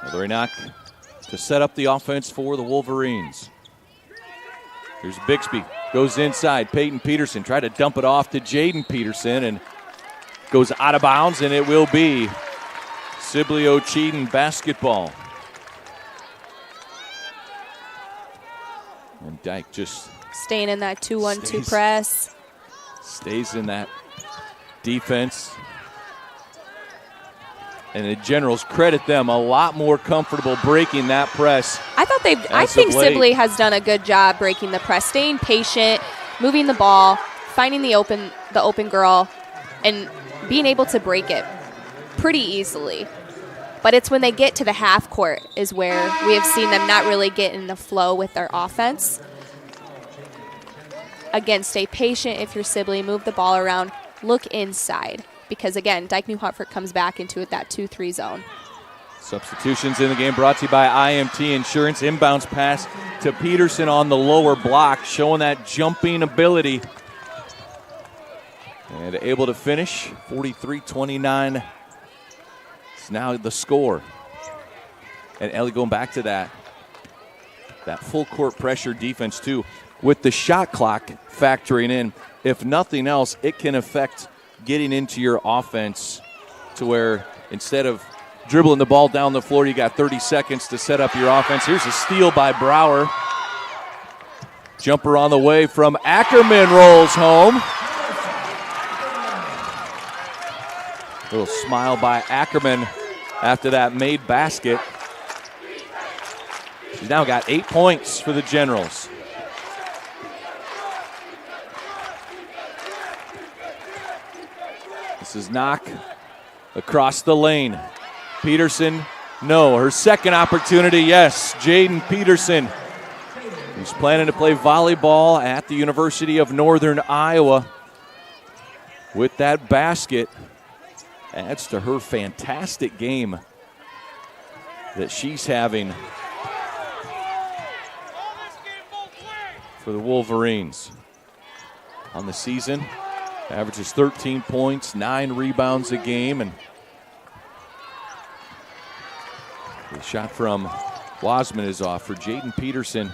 Another knock to set up the offense for the Wolverines. Here's Bixby. Goes inside. Peyton Peterson tried to dump it off to Jaden Peterson and goes out of bounds, and it will be Sibley-Ocheyedan basketball. And Dike just staying in that 2-1-2 press. Stays in that defense. And the Generals credit them, a lot more comfortable breaking that press. I think Sibley has done a good job breaking the press, staying patient, moving the ball, finding the open girl, and being able to break it pretty easily. But it's when they get to the half court is where we have seen them not really get in the flow with their offense. Again, stay patient if you're Sibley, move the ball around, look inside. Because, again, Dike-New Hartford comes back into that 2-3 zone. Substitutions in the game brought to you by IMT Insurance. Inbounds pass to Peterson on the lower block, showing that jumping ability. And able to finish, 43-29. It's now the score. And Ellie, going back to that full court pressure defense, too. With the shot clock factoring in, if nothing else, it can affect getting into your offense to where instead of dribbling the ball down the floor, you got 30 seconds to set up your offense. Here's a steal by Brower. Jumper on the way from Ackerman, rolls home. Little smile by Ackerman after that made basket. She's now got 8 points for the Generals. This is knock across the lane. Peterson, no. Her second opportunity, yes. Jaden Peterson, who's planning to play volleyball at the University of Northern Iowa. With that basket, adds to her fantastic game that she's having for the Wolverines. On the season, averages 13 points, 9 rebounds a game, and The shot from Wasman is off for Jaden Peterson.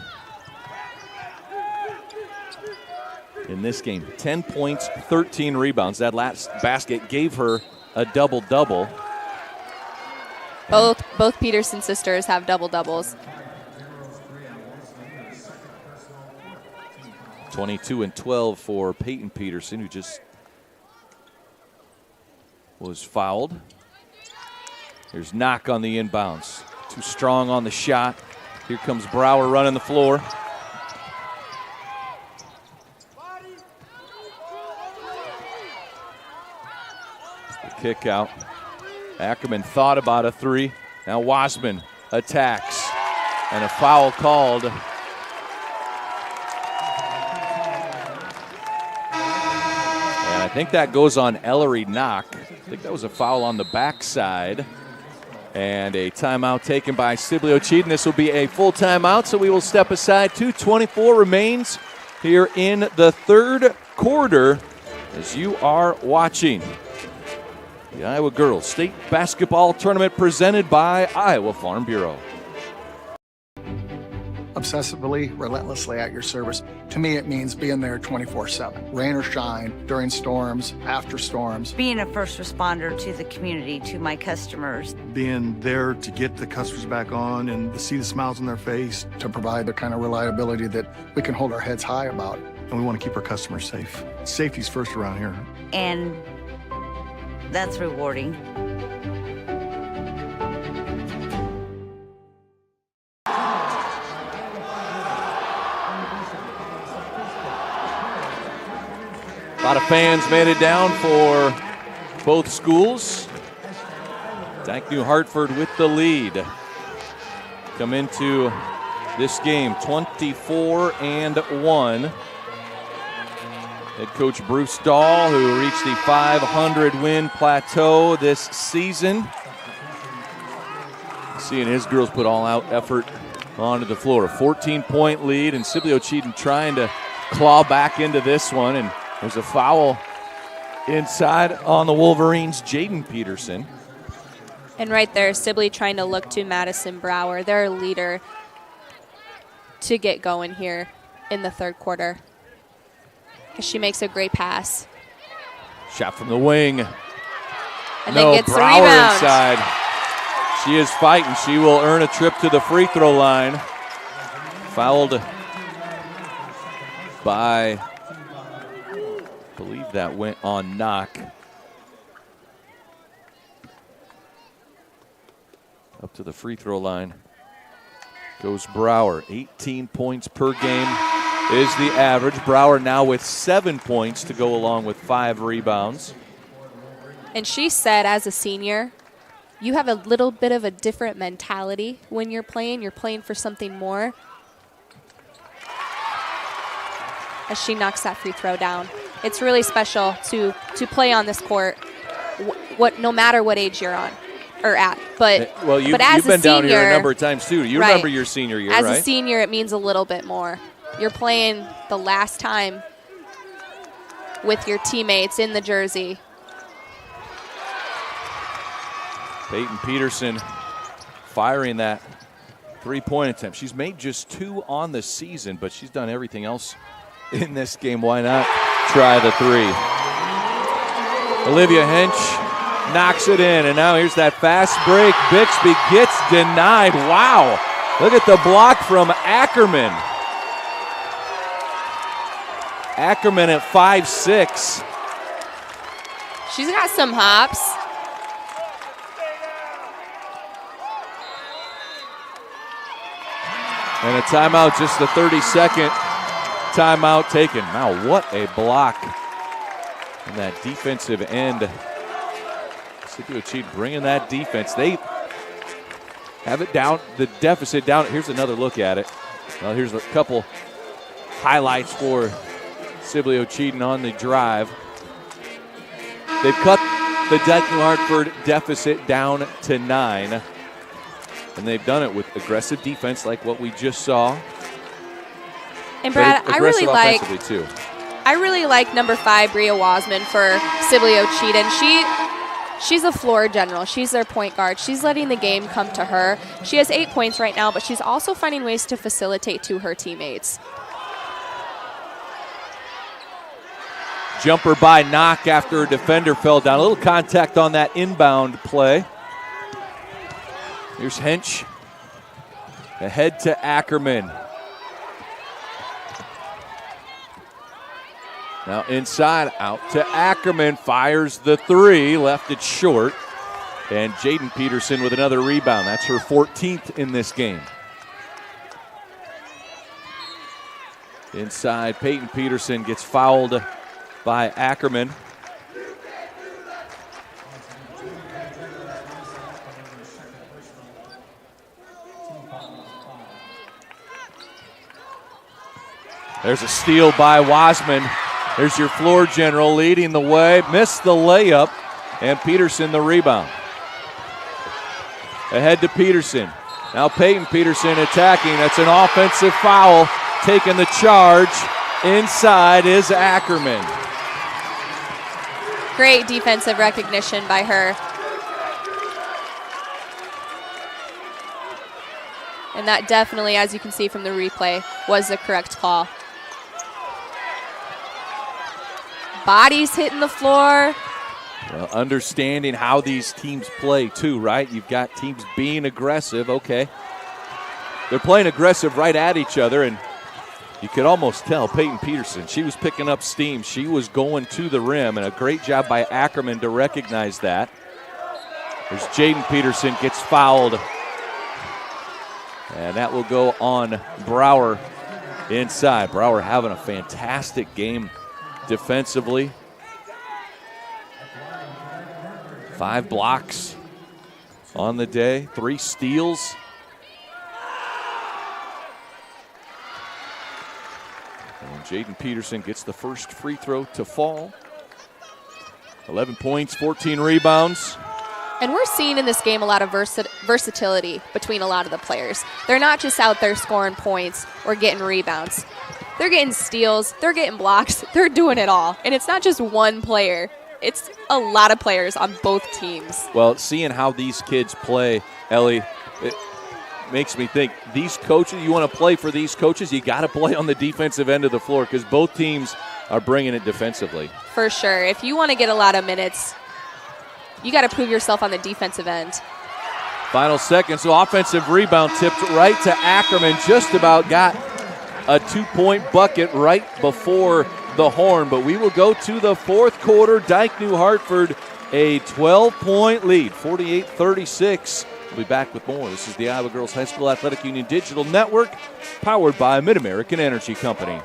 In this game, 10 points, 13 rebounds. That last basket gave her a double-double. Both Peterson sisters have double-doubles. 22 and 12 for Peyton Peterson, who just was fouled. There's Knock on the inbounds. Too strong on the shot. Here comes Brower running the floor. The kick out. Ackerman thought about a three. Now Wasman attacks. And a foul called. I think that goes on Ellery Knock. I think that was a foul on the backside. And a timeout taken by Sibley-Ocheyedan. This will be a full timeout, so we will step aside. 2:24 remains here in the third quarter as you are watching the Iowa Girls State Basketball Tournament presented by Iowa Farm Bureau. Obsessively, relentlessly at your service. To me, it means being there 24/7, rain or shine, during storms, after storms. Being a first responder to the community, to my customers. Being there to get the customers back on and to see the smiles on their face. To provide the kind of reliability that we can hold our heads high about. And we want to keep our customers safe. Safety's first around here. And that's rewarding. A lot of fans made it down for both schools. Dike-New Hartford with the lead. Come into this game 24-1. Head coach Bruce Dahl, who reached the 500-win plateau this season. Seeing his girls put all-out effort onto the floor. A 14-point lead, and Sibley-Ocheyedan trying to claw back into this one, and there's a foul inside on the Wolverines, Jaden Peterson. And right there, Sibley trying to look to Madison Brower, their leader, to get going here in the third quarter. She makes a great pass. Shot from the wing. And then gets Brower the rebound. Inside. She is fighting. She will earn a trip to the free throw line. Fouled by, I believe that went on Knock. Up to the free throw line goes Brower. 18 points per game is the average. Brower now with 7 points to go along with 5 rebounds. And she said, as a senior, you have a little bit of a different mentality when you're playing. You're playing for something more. As she knocks that free throw down. It's really special to play on this court, no matter what age you're on or at. But well, you've been down here a number of times too. You remember your senior year, right? As a senior, it means a little bit more. You're playing the last time with your teammates in the jersey. Peyton Peterson firing that three-point attempt. She's made just 2 on the season, but she's done everything else in this game. Why not try the 3? Olivia Hench knocks it in, and now here's that fast break. Bixby gets denied. Wow. Look at the block from Ackerman. Ackerman at 5'6". She's got some hops. And a timeout, just the 32nd timeout taken. Now what a block. And that defensive end. Sibley-Ocheyedan bringing that defense. They have it down, the deficit down. Here's another look at it. Well, here's a couple highlights for Sibley-Ocheyedan on the drive. They've cut the Dike-New Hartford deficit down to 9. And they've done it with aggressive defense like what we just saw. And Brad, I really too. like number 5, Bria Wasman, for Sibley-Ocheyedan. She's a floor general. She's their point guard. She's letting the game come to her. She has 8 points right now, but she's also finding ways to facilitate to her teammates. Jumper by Knock after a defender fell down. A little contact on that inbound play. Here's Hench. Ahead to Ackerman. Now inside, out to Ackerman. Fires the three, left it short. And Jaden Peterson with another rebound. That's her 14th in this game. Inside, Peyton Peterson gets fouled by Ackerman. There's a steal by Wasman. There's your floor general leading the way. Missed the layup, and Peterson the rebound. Ahead to Peterson. Now Peyton Peterson attacking. That's an offensive foul. Taking the charge. Inside is Ackerman. Great defensive recognition by her. And that definitely, as you can see from the replay, was the correct call. Bodies hitting the floor. Well, understanding how these teams play too, right? You've got teams being aggressive. Okay. They're playing aggressive right at each other, and you could almost tell Peyton Peterson, she was picking up steam. She was going to the rim, and a great job by Ackerman to recognize that. There's Jaden Peterson, gets fouled. And that will go on Brower inside. Brower having a fantastic game defensively. 5 blocks on the day, 3 steals. And Jaden Peterson gets the first free throw to fall. 11 points, 14 rebounds. And we're seeing in this game a lot of versatility between a lot of the players. They're not just out there scoring points or getting rebounds. They're getting steals, they're getting blocks, they're doing it all. And it's not just one player. It's a lot of players on both teams. Well, seeing how these kids play, Ellie, it makes me think these coaches, you want to play for these coaches, you got to play on the defensive end of the floor because both teams are bringing it defensively. For sure. If you want to get a lot of minutes, you got to prove yourself on the defensive end. Final second, so offensive rebound tipped right to Ackerman. Just about got a 2-point bucket right before the horn, but we will go to the fourth quarter. Dike-New Hartford, a 12-point lead, 48-36. We'll be back with more. This is the Iowa Girls High School Athletic Union Digital Network, powered by Mid-American Energy Company.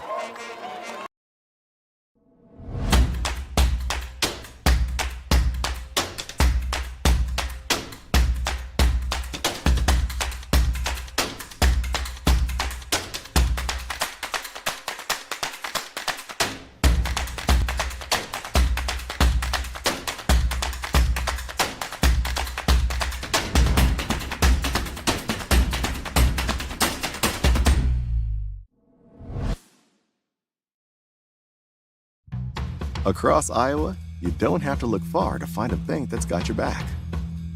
Across Iowa, you don't have to look far to find a bank that's got your back.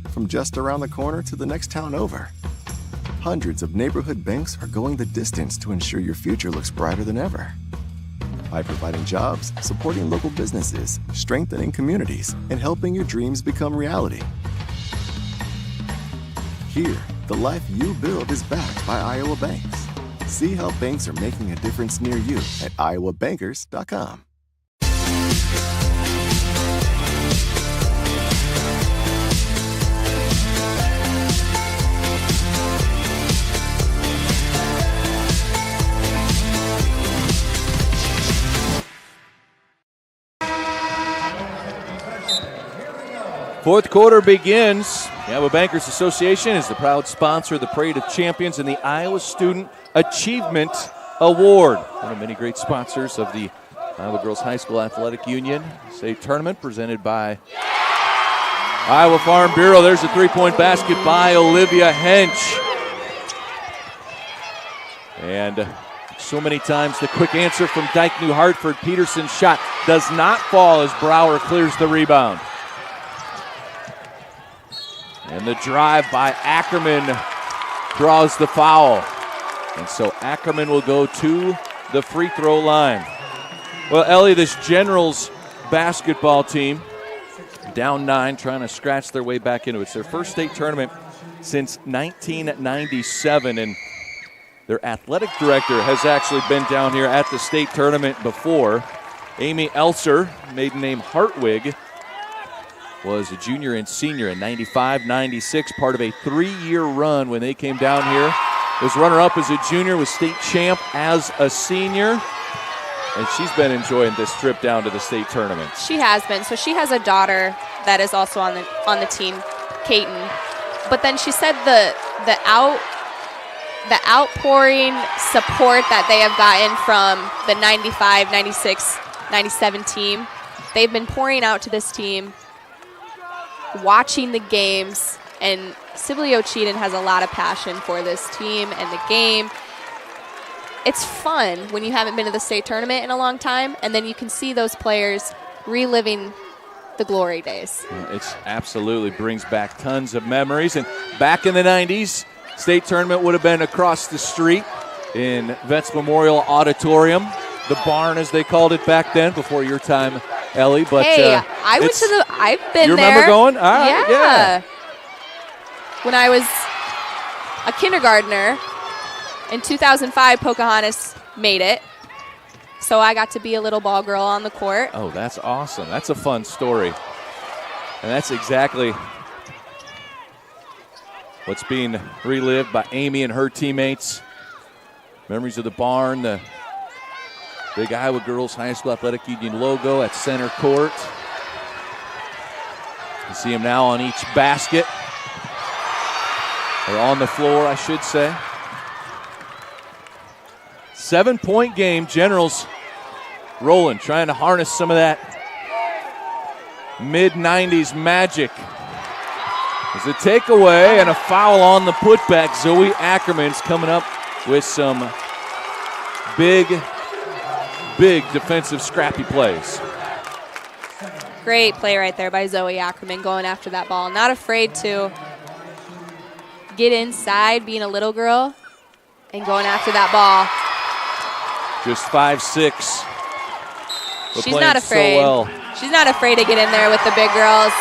From just around the corner to the next town over, hundreds of neighborhood banks are going the distance to ensure your future looks brighter than ever. By providing jobs, supporting local businesses, strengthening communities, and helping your dreams become reality. Here, the life you build is backed by Iowa banks. See how banks are making a difference near you at iowabankers.com. Fourth quarter begins. The Iowa Bankers Association is the proud sponsor of the Parade of Champions and the Iowa Student Achievement Award. One of many great sponsors of the Iowa Girls High School Athletic Union State Tournament presented by Iowa Farm Bureau. There's a 3-point basket by Olivia Hench. And so many times the quick answer from Dike-New Hartford. Peterson's shot does not fall as Brower clears the rebound. And the drive by Ackerman draws the foul. And so Ackerman will go to the free throw line. Well, Ellie, this Generals basketball team, down 9, trying to scratch their way back into it. It's their first state tournament since 1997, and their athletic director has actually been down here at the state tournament before. Amy Elser, maiden name Hartwig, was a junior and senior in 95, 96, part of a 3-year run when they came down here. Was runner-up as a junior, was state champ as a senior. And she's been enjoying this trip down to the state tournament. She has been. So she has a daughter that is also on the team, Kaiten. But then she said the outpouring support that they have gotten from the 95, 96, 97 team, they've been pouring out to this team, watching the games, and Sibley-Ocheyedan has a lot of passion for this team and the game. It's fun when you haven't been to the state tournament in a long time, and then you can see those players reliving the glory days. It absolutely brings back tons of memories. And back in the 90s, state tournament would have been across the street in Vets Memorial Auditorium, the barn as they called it back then, before your time, Ellie. But hey, I've been there. You remember going? All right, yeah. When I was a kindergartner in 2005, Pocahontas made it. So I got to be a little ball girl on the court. Oh, that's awesome. That's a fun story. And that's exactly what's being relived by Amy and her teammates. Memories of the barn, the big Iowa Girls High School Athletic Union logo at center court. You see them now on each basket. Or on the floor, I should say. 7-point game. Generals rolling, trying to harness some of that mid-90s magic. There's a takeaway and a foul on the putback. Zoe Ackerman's coming up with some big defensive scrappy plays. Great play right there by Zoe Ackerman going after that ball. Not afraid to get inside, being a little girl, and going after that ball. Just 5'6". She's not afraid. So well. She's not afraid to get in there with the big girls.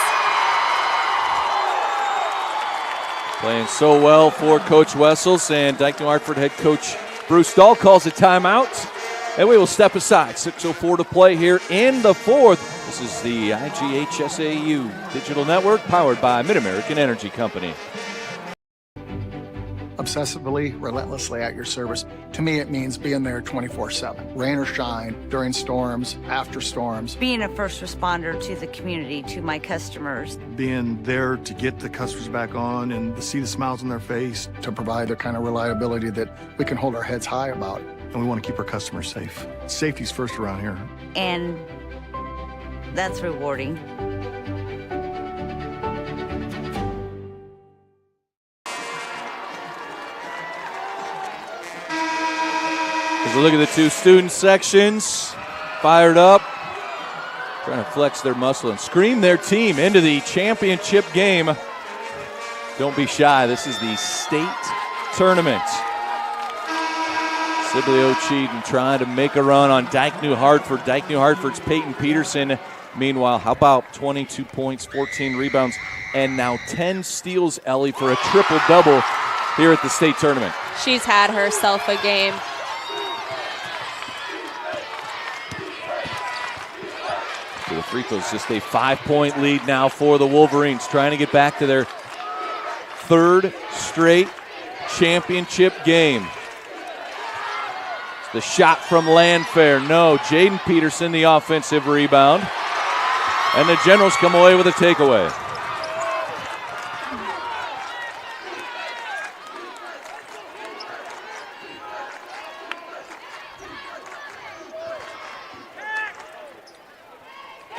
Playing so well for Coach Wessels, and Dike-New Hartford head coach Bruce Dahl calls a timeout. And we will step aside. 6:04 to play here in the fourth. This is the IGHSAU Digital Network powered by Mid-American Energy Company. Obsessively, relentlessly at your service. To me, it means being there 24/7, rain or shine, during storms, after storms. Being a first responder to the community, to my customers. Being there to get the customers back on and to see the smiles on their face. To provide the kind of reliability that we can hold our heads high about. And we want to keep our customers safe. Safety's first around here. And that's rewarding. As we look at the two student sections, fired up, trying to flex their muscle and scream their team into the championship game. Don't be shy. This is the state tournament. Sibley-Ocheyedan trying to make a run on Dike-New Hartford. Dike-New Hartford's Peyton Peterson. Meanwhile, how about 22 points, 14 rebounds, and now 10 steals, Ellie, for a triple-double here at the state tournament. She's had herself a game. So the free throws, just a 5-point lead now for the Wolverines, trying to get back to their third straight championship game. The shot from Landfair, no. Jaden Peterson, the offensive rebound. And the Generals come away with a takeaway.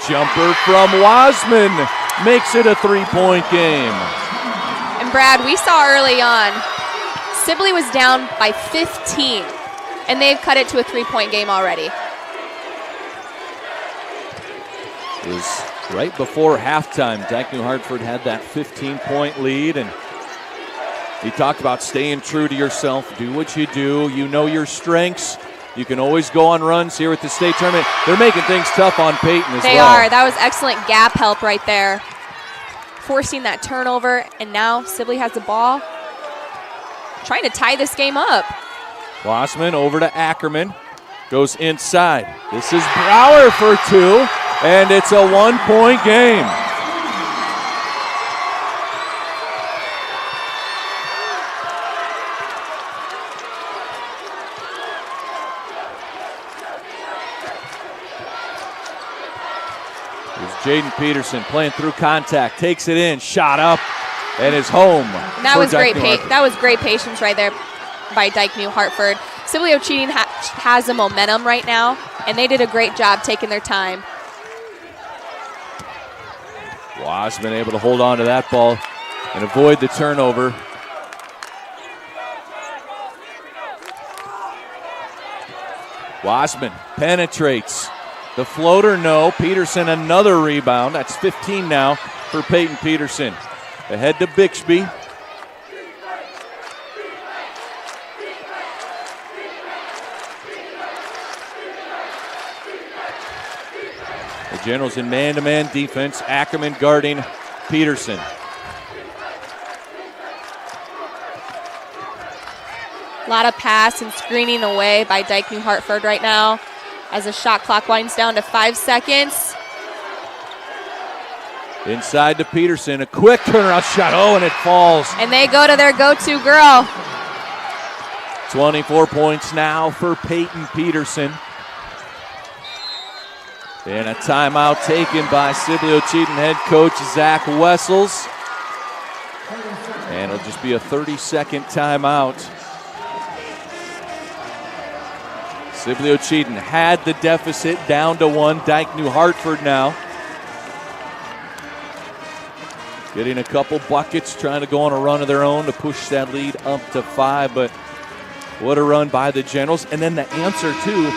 Jumper from Wiseman makes it a 3-point game. And Brad, we saw early on, Sibley was down by 15. And they've cut it to a 3-point game already. is right before halftime. Dike-New Hartford had that 15-point lead, and he talked about staying true to yourself. Do what you do. You know your strengths. You can always go on runs here at the state tournament. They're making things tough on Peyton as well. They are. That was excellent gap help right there, forcing that turnover, and now Sibley has the ball, trying to tie this game up. Wassman over to Ackerman, goes inside. This is Brower for 2, and it's a 1-point game. Jaden Peterson playing through contact, takes it in, shot up, and is home. And that was great. That was great patience right there by Dike-New Hartford. Sibley-Ocheyedan has the momentum right now, and they did a great job taking their time. Wassman able to hold on to that ball and avoid the turnover. Wassman penetrates. The floater, no. Peterson, another rebound. That's 15 now for Peyton Peterson. Ahead to Bixby. The Generals in man-to-man defense. Ackerman guarding Peterson. A lot of pass and screening away by Dike-New Hartford right now as the shot clock winds down to 5 seconds. Inside to Peterson, a quick turnaround shot. Oh, and it falls. And they go to their go-to girl. 24 points now for Peyton Peterson. And a timeout taken by Sibley-Ocheyedan head coach Zach Wessels. And it'll just be a 30-second timeout. Sibley-Ocheyedan had the deficit down to 1. Dike-New Hartford now getting a couple buckets, trying to go on a run of their own to push that lead up to 5. But what a run by the Generals. And then the answer, too,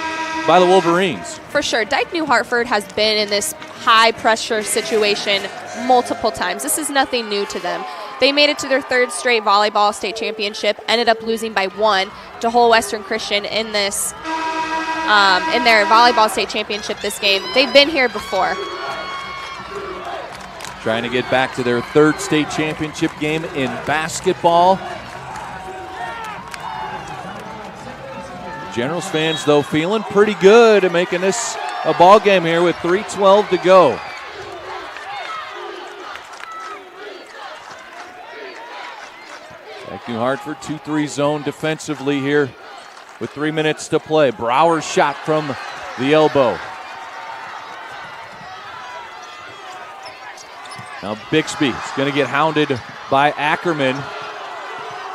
by the Wolverines. For sure. Dike-New Hartford has been in this high-pressure situation multiple times. This is nothing new to them. They made it to their 3rd straight volleyball state championship, ended up losing by 1 to Whole Western Christian in this in their volleyball state championship this game. They've been here before. Trying to get back to their 3rd state championship game in basketball. Generals fans, though, feeling pretty good at making this a ball game here with 3:12 to go. Dike-New Hartford 2-3 zone defensively here with 3 minutes to play. Brower's shot from the elbow. Now Bixby is going to get hounded by Ackerman.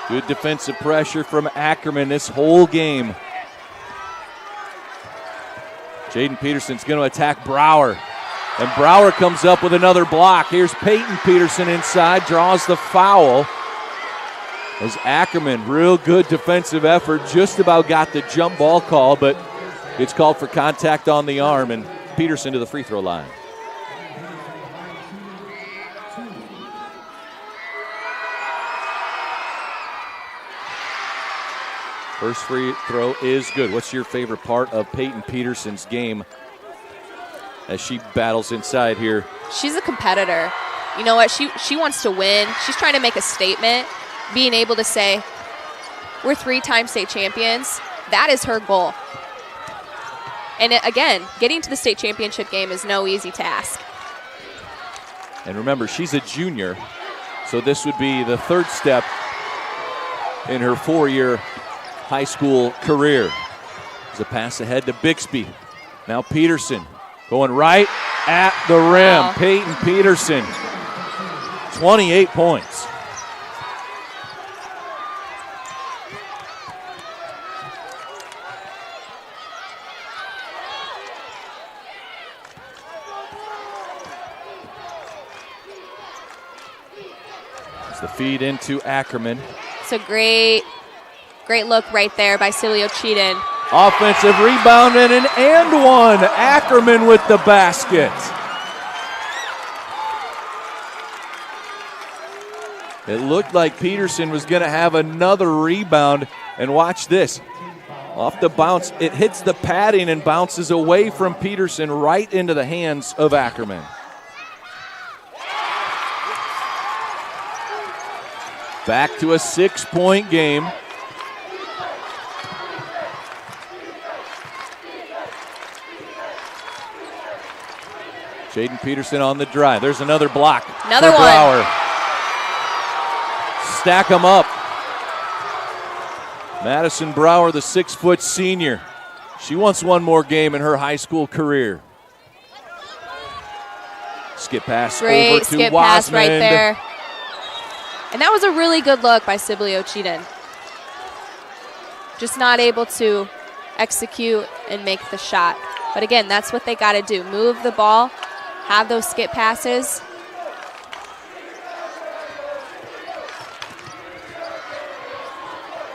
Good defensive pressure from Ackerman this whole game. Jaden Peterson's going to attack Brower. And Brower comes up with another block. Here's Peyton Peterson inside, draws the foul. As Ackerman, real good defensive effort, just about got the jump ball call, but it's called for contact on the arm, and Peterson to the free throw line. First free throw is good. What's your favorite part of Peyton Peterson's game as she battles inside here? She's a competitor. You know what? She wants to win. She's trying to make a statement. Being able to say, we're 3-time state champions, that is her goal. And again, getting to the state championship game is no easy task. And remember, she's a junior, so this would be the 3rd step in her 4-year high school career. There's a pass ahead to Bixby. Now Peterson going right at the rim. Wow. Peyton Peterson, 28 points. The feed into Ackerman. It's a great look right there by Sibley-Ocheyedan. Offensive rebound and an and one. Ackerman with the basket. It looked like Peterson was going to have another rebound, and watch this. Off the bounce, it hits the padding and bounces away from Peterson right into the hands of Ackerman. Back to a 6-point game. Jaden Peterson on the drive. There's another block. Another for one. Brower. Stack them up. Madison Brower, the 6-foot senior. She wants one more game in her high school career. Skip pass Great over to skip Wasmond. pass right there. And that was a really good look by Sibley-Ocheyedan. Just not able to execute and make the shot. But again, that's what they got to do. Move the ball, have those skip passes.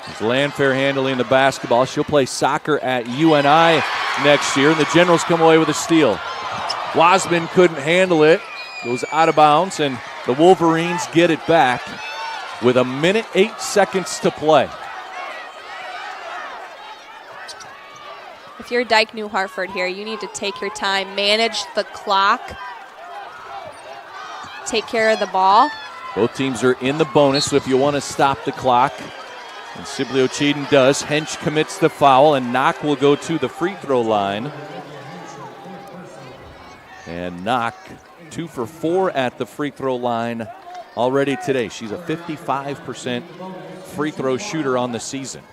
It's Landfair handling the basketball. She'll play soccer at UNI next year, and the Generals come away with a steal. Wasman couldn't handle it. Goes out of bounds, and the Wolverines get it back with 1 minute, 8 seconds to play. If you're Dike-New Hartford here, you need to take your time, manage the clock, take care of the ball. Both teams are in the bonus, so if you want to stop the clock, and Sibley-Ocheyedan does, Hench commits the foul, and Knock will go to the free throw line. And Knock, 2 for 4 at the free throw line already today. She's a 55% free throw shooter on the season.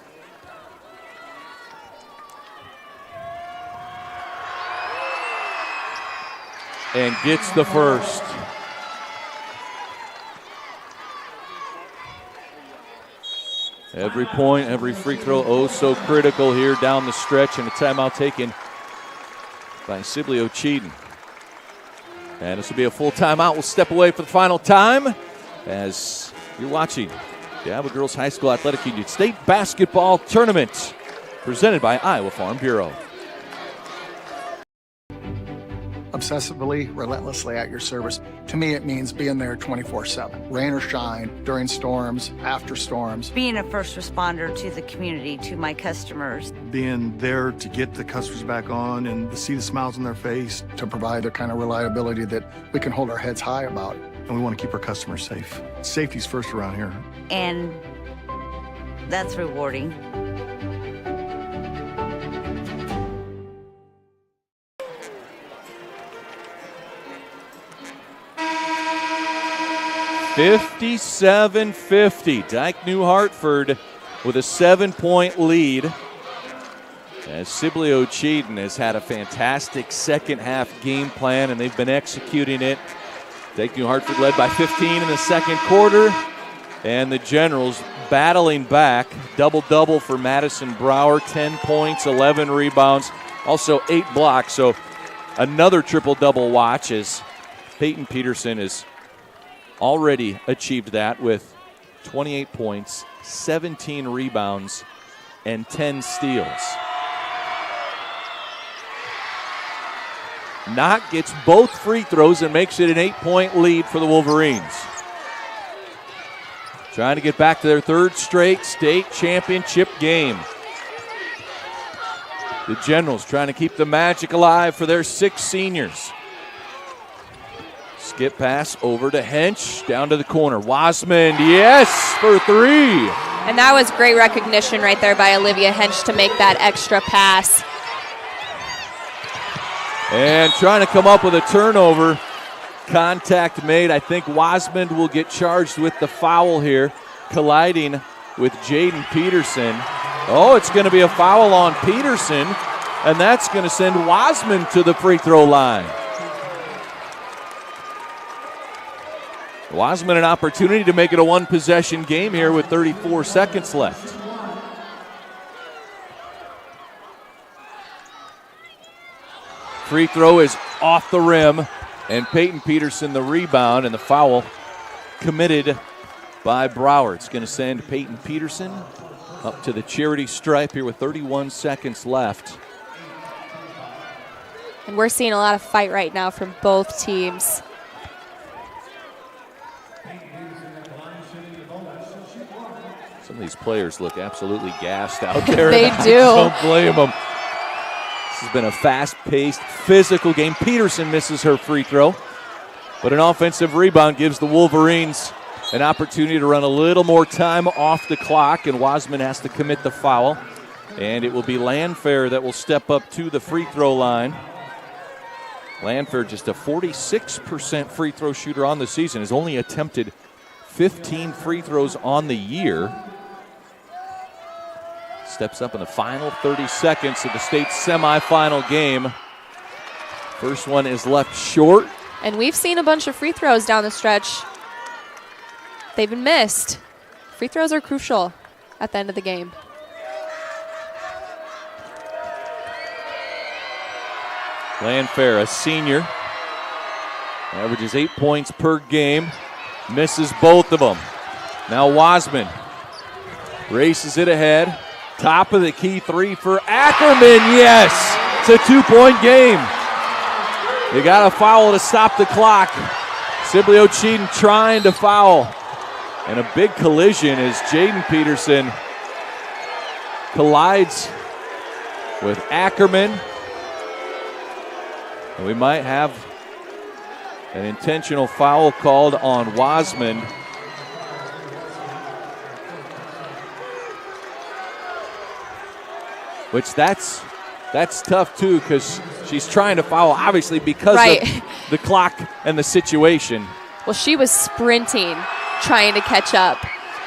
And gets the first. Every point, every free throw, oh so critical here down the stretch, and a timeout taken by Sibley-Ocheyedan. And this will be a full timeout. We'll step away for the final time as you're watching the Iowa Girls High School Athletic Union State Basketball Tournament presented by Iowa Farm Bureau. Obsessively, relentlessly at your service. To me, it means being there 24/7. Rain or shine, during storms, after storms. Being a first responder to the community, to my customers. Being there to get the customers back on and to see the smiles on their face. To provide the kind of reliability that we can hold our heads high about. And we want to keep our customers safe. Safety's first around here. And that's rewarding. (57-50). Dike-New Hartford with a 7-point lead. As Sibley-Ocheyedan has had a fantastic second half game plan, and they've been executing it. Dike-New Hartford led by 15 in the second quarter, and the Generals battling back. Double-double for Madison Brower, 10 points, 11 rebounds, also 8 blocks. So another triple-double watch as Peyton Peterson has already achieved that with 28 points, 17 rebounds, and 10 steals. Knock gets both free throws and makes it an 8-point lead for the Wolverines. Trying to get back to their third straight state championship game. The Generals trying to keep the magic alive for their 6 seniors. Skip pass over to Hench, down to the corner. Wasmond, yes, for 3. And that was great recognition right there by Olivia Hench to make that extra pass. And trying to come up with a turnover. Contact made. I think Wasmond will get charged with the foul here, colliding with Jaden Peterson. Oh, it's going to be a foul on Peterson, and that's going to send Wasmond to the free throw line. Wasman an opportunity to make it a 1-possession game here with 34 seconds left. Free throw is off the rim, and Peyton Peterson the rebound, and the foul committed by Brower. It's going to send Peyton Peterson up to the charity stripe here with 31 seconds left. And we're seeing a lot of fight right now from both teams. These players look absolutely gassed out there. They do. Don't blame them. This has been a fast-paced, physical game. Peterson misses her free throw, but an offensive rebound gives the Wolverines an opportunity to run a little more time off the clock, and Wasman has to commit the foul. And it will be Landfair that will step up to the free throw line. Landfair, just a 46% free throw shooter on the season, has only attempted 15 free throws on the year. Steps up in the final 30 seconds of the state semifinal game. First one is left short. And we've seen a bunch of free throws down the stretch. They've been missed. Free throws are crucial at the end of the game. Landfair, a senior, averages 8 points per game, misses both of them. Now Wasman races it ahead. Top of the key three for Ackerman. Yes, it's a 2-point game. They got a foul to stop the clock. Sibley-Ocheyedan trying to foul. And a big collision as Jaden Peterson collides with Ackerman. And we might have an intentional foul called on Wasman. Which that's tough too, because she's trying to foul obviously because of the clock and the situation. Well, she was sprinting, trying to catch up.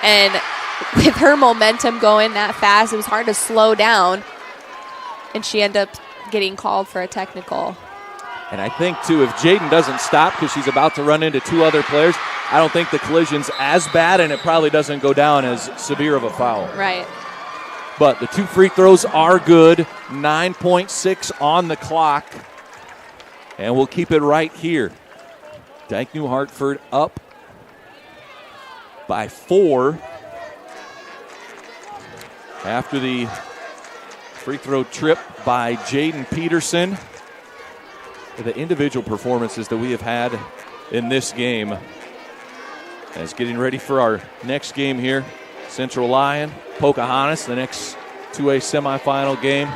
And with her momentum going that fast, it was hard to slow down. And she ended up getting called for a technical. And I think, too, if Jaden doesn't stop because she's about to run into two other players, I don't think the collision's as bad, and it probably doesn't go down as severe of a foul. Right. But the 2 free throws are good. 9.6 on the clock. And we'll keep it right here. Dike-New Hartford up by 4 after the free throw trip by Jaden Peterson. The individual performances that we have had in this game. As getting ready for our next game here, Central Lyon, Pocahontas, the next 2A semifinal game.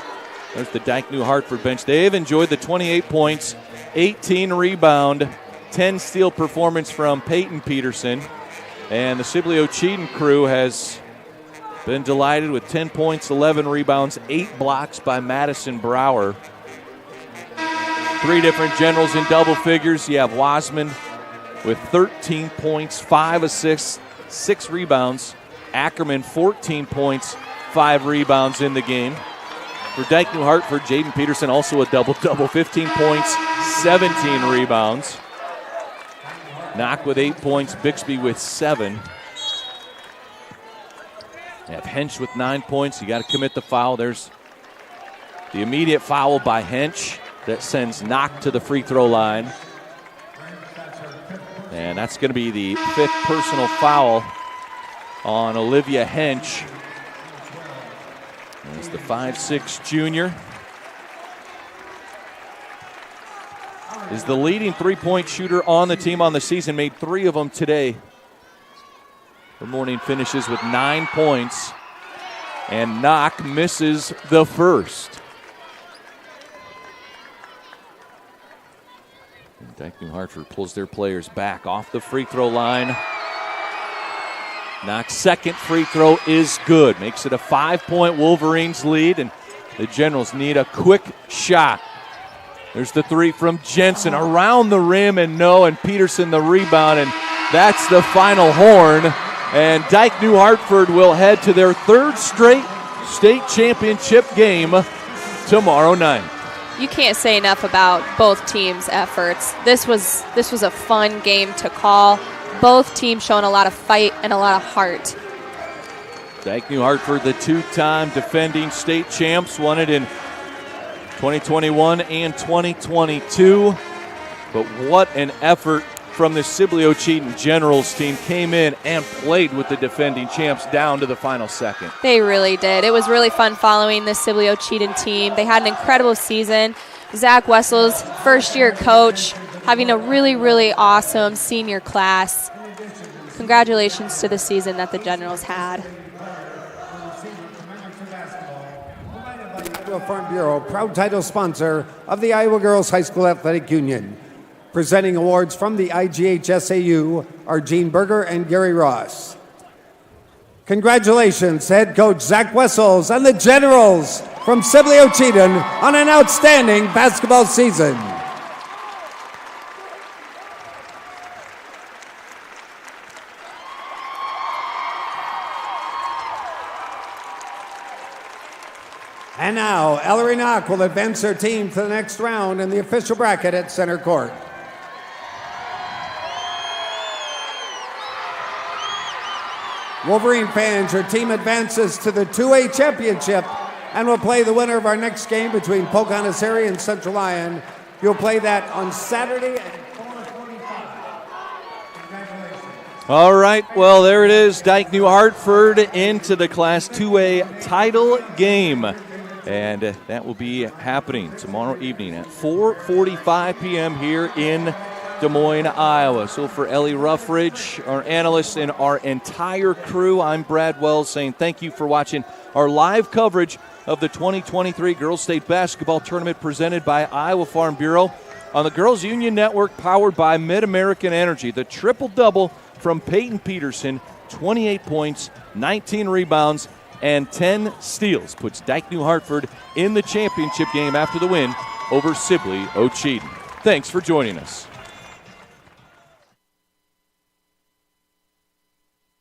There's the Dike-New Hartford bench. They've enjoyed the 28 points, 18 rebound, 10 steal performance from Peyton Peterson. And the Sibley-Ocheyedan crew has been delighted with 10 points, 11 rebounds, 8 blocks by Madison Brower. 3 different generals in double figures. You have Wasman with 13 points, 5 assists, 6 rebounds. Ackerman, 14 points, 5 rebounds in the game. For Dike-New Hartford, Jaden Peterson also a double-double, 15 points, 17 rebounds. Knock with 8 points, Bixby with 7. You have Hench with 9 points. You got to commit the foul. There's the immediate foul by Hench that sends Knock to the free throw line. And that's going to be the 5th personal foul on Olivia Hench. There's the 5'6" junior. Is the leading 3-point shooter on the team on the season, made 3 of them today. Her morning finishes with 9 points, and Knock misses the first. Dike-New Hartford pulls their players back off the free throw line. Knock's second free throw is good. Makes it a 5-point Wolverines lead, and the Generals need a quick shot. There's the 3 from Jensen around the rim and Peterson the rebound, and that's the final horn. And Dike-New Hartford will head to their 3rd straight state championship game tomorrow night. You can't say enough about both teams' efforts. This was a fun game to call. Both teams showing a lot of fight and a lot of heart. Dike-New Hartford, the 2-time defending state champs, won it in 2021 and 2022. But what an effort from the Sibley-Ocheyedan Generals team. Came in and played with the defending champs down to the final second. They really did. It was really fun following the Sibley-Ocheyedan team. They had an incredible season. Zach Wessel's first-year coach, having a really, really awesome senior class. Congratulations to the season that the Generals had. Iowa Farm Bureau, proud title sponsor of the Iowa Girls High School Athletic Union. Presenting awards from the IGHSAU are Gene Berger and Gary Ross. Congratulations, head coach Zach Wessels and the Generals from Sibley-Ocheyedan on an outstanding basketball season. And now, Ellery Knock will advance their team to the next round in the official bracket at center court. Wolverine fans, your team advances to the 2A championship and will play the winner of our next game between Pocahontas Area and Central Lyon. You'll play that on Saturday at 4:45. Congratulations. All right, well, there it is. Dike-New Hartford into the Class 2A title game. And that will be happening tomorrow evening at 4:45 p.m. here in Des Moines, Iowa. So for Ellie Ruffridge, our analysts, and our entire crew, I'm Brad Wells saying thank you for watching our live coverage of the 2023 Girls State Basketball Tournament presented by Iowa Farm Bureau on the Girls Union Network, powered by Mid-American Energy. The triple-double from Peyton Peterson, 28 points, 19 rebounds, and 10 steals, puts Dike-New Hartford in the championship game after the win over Sibley-Ocheyedan. Thanks for joining us.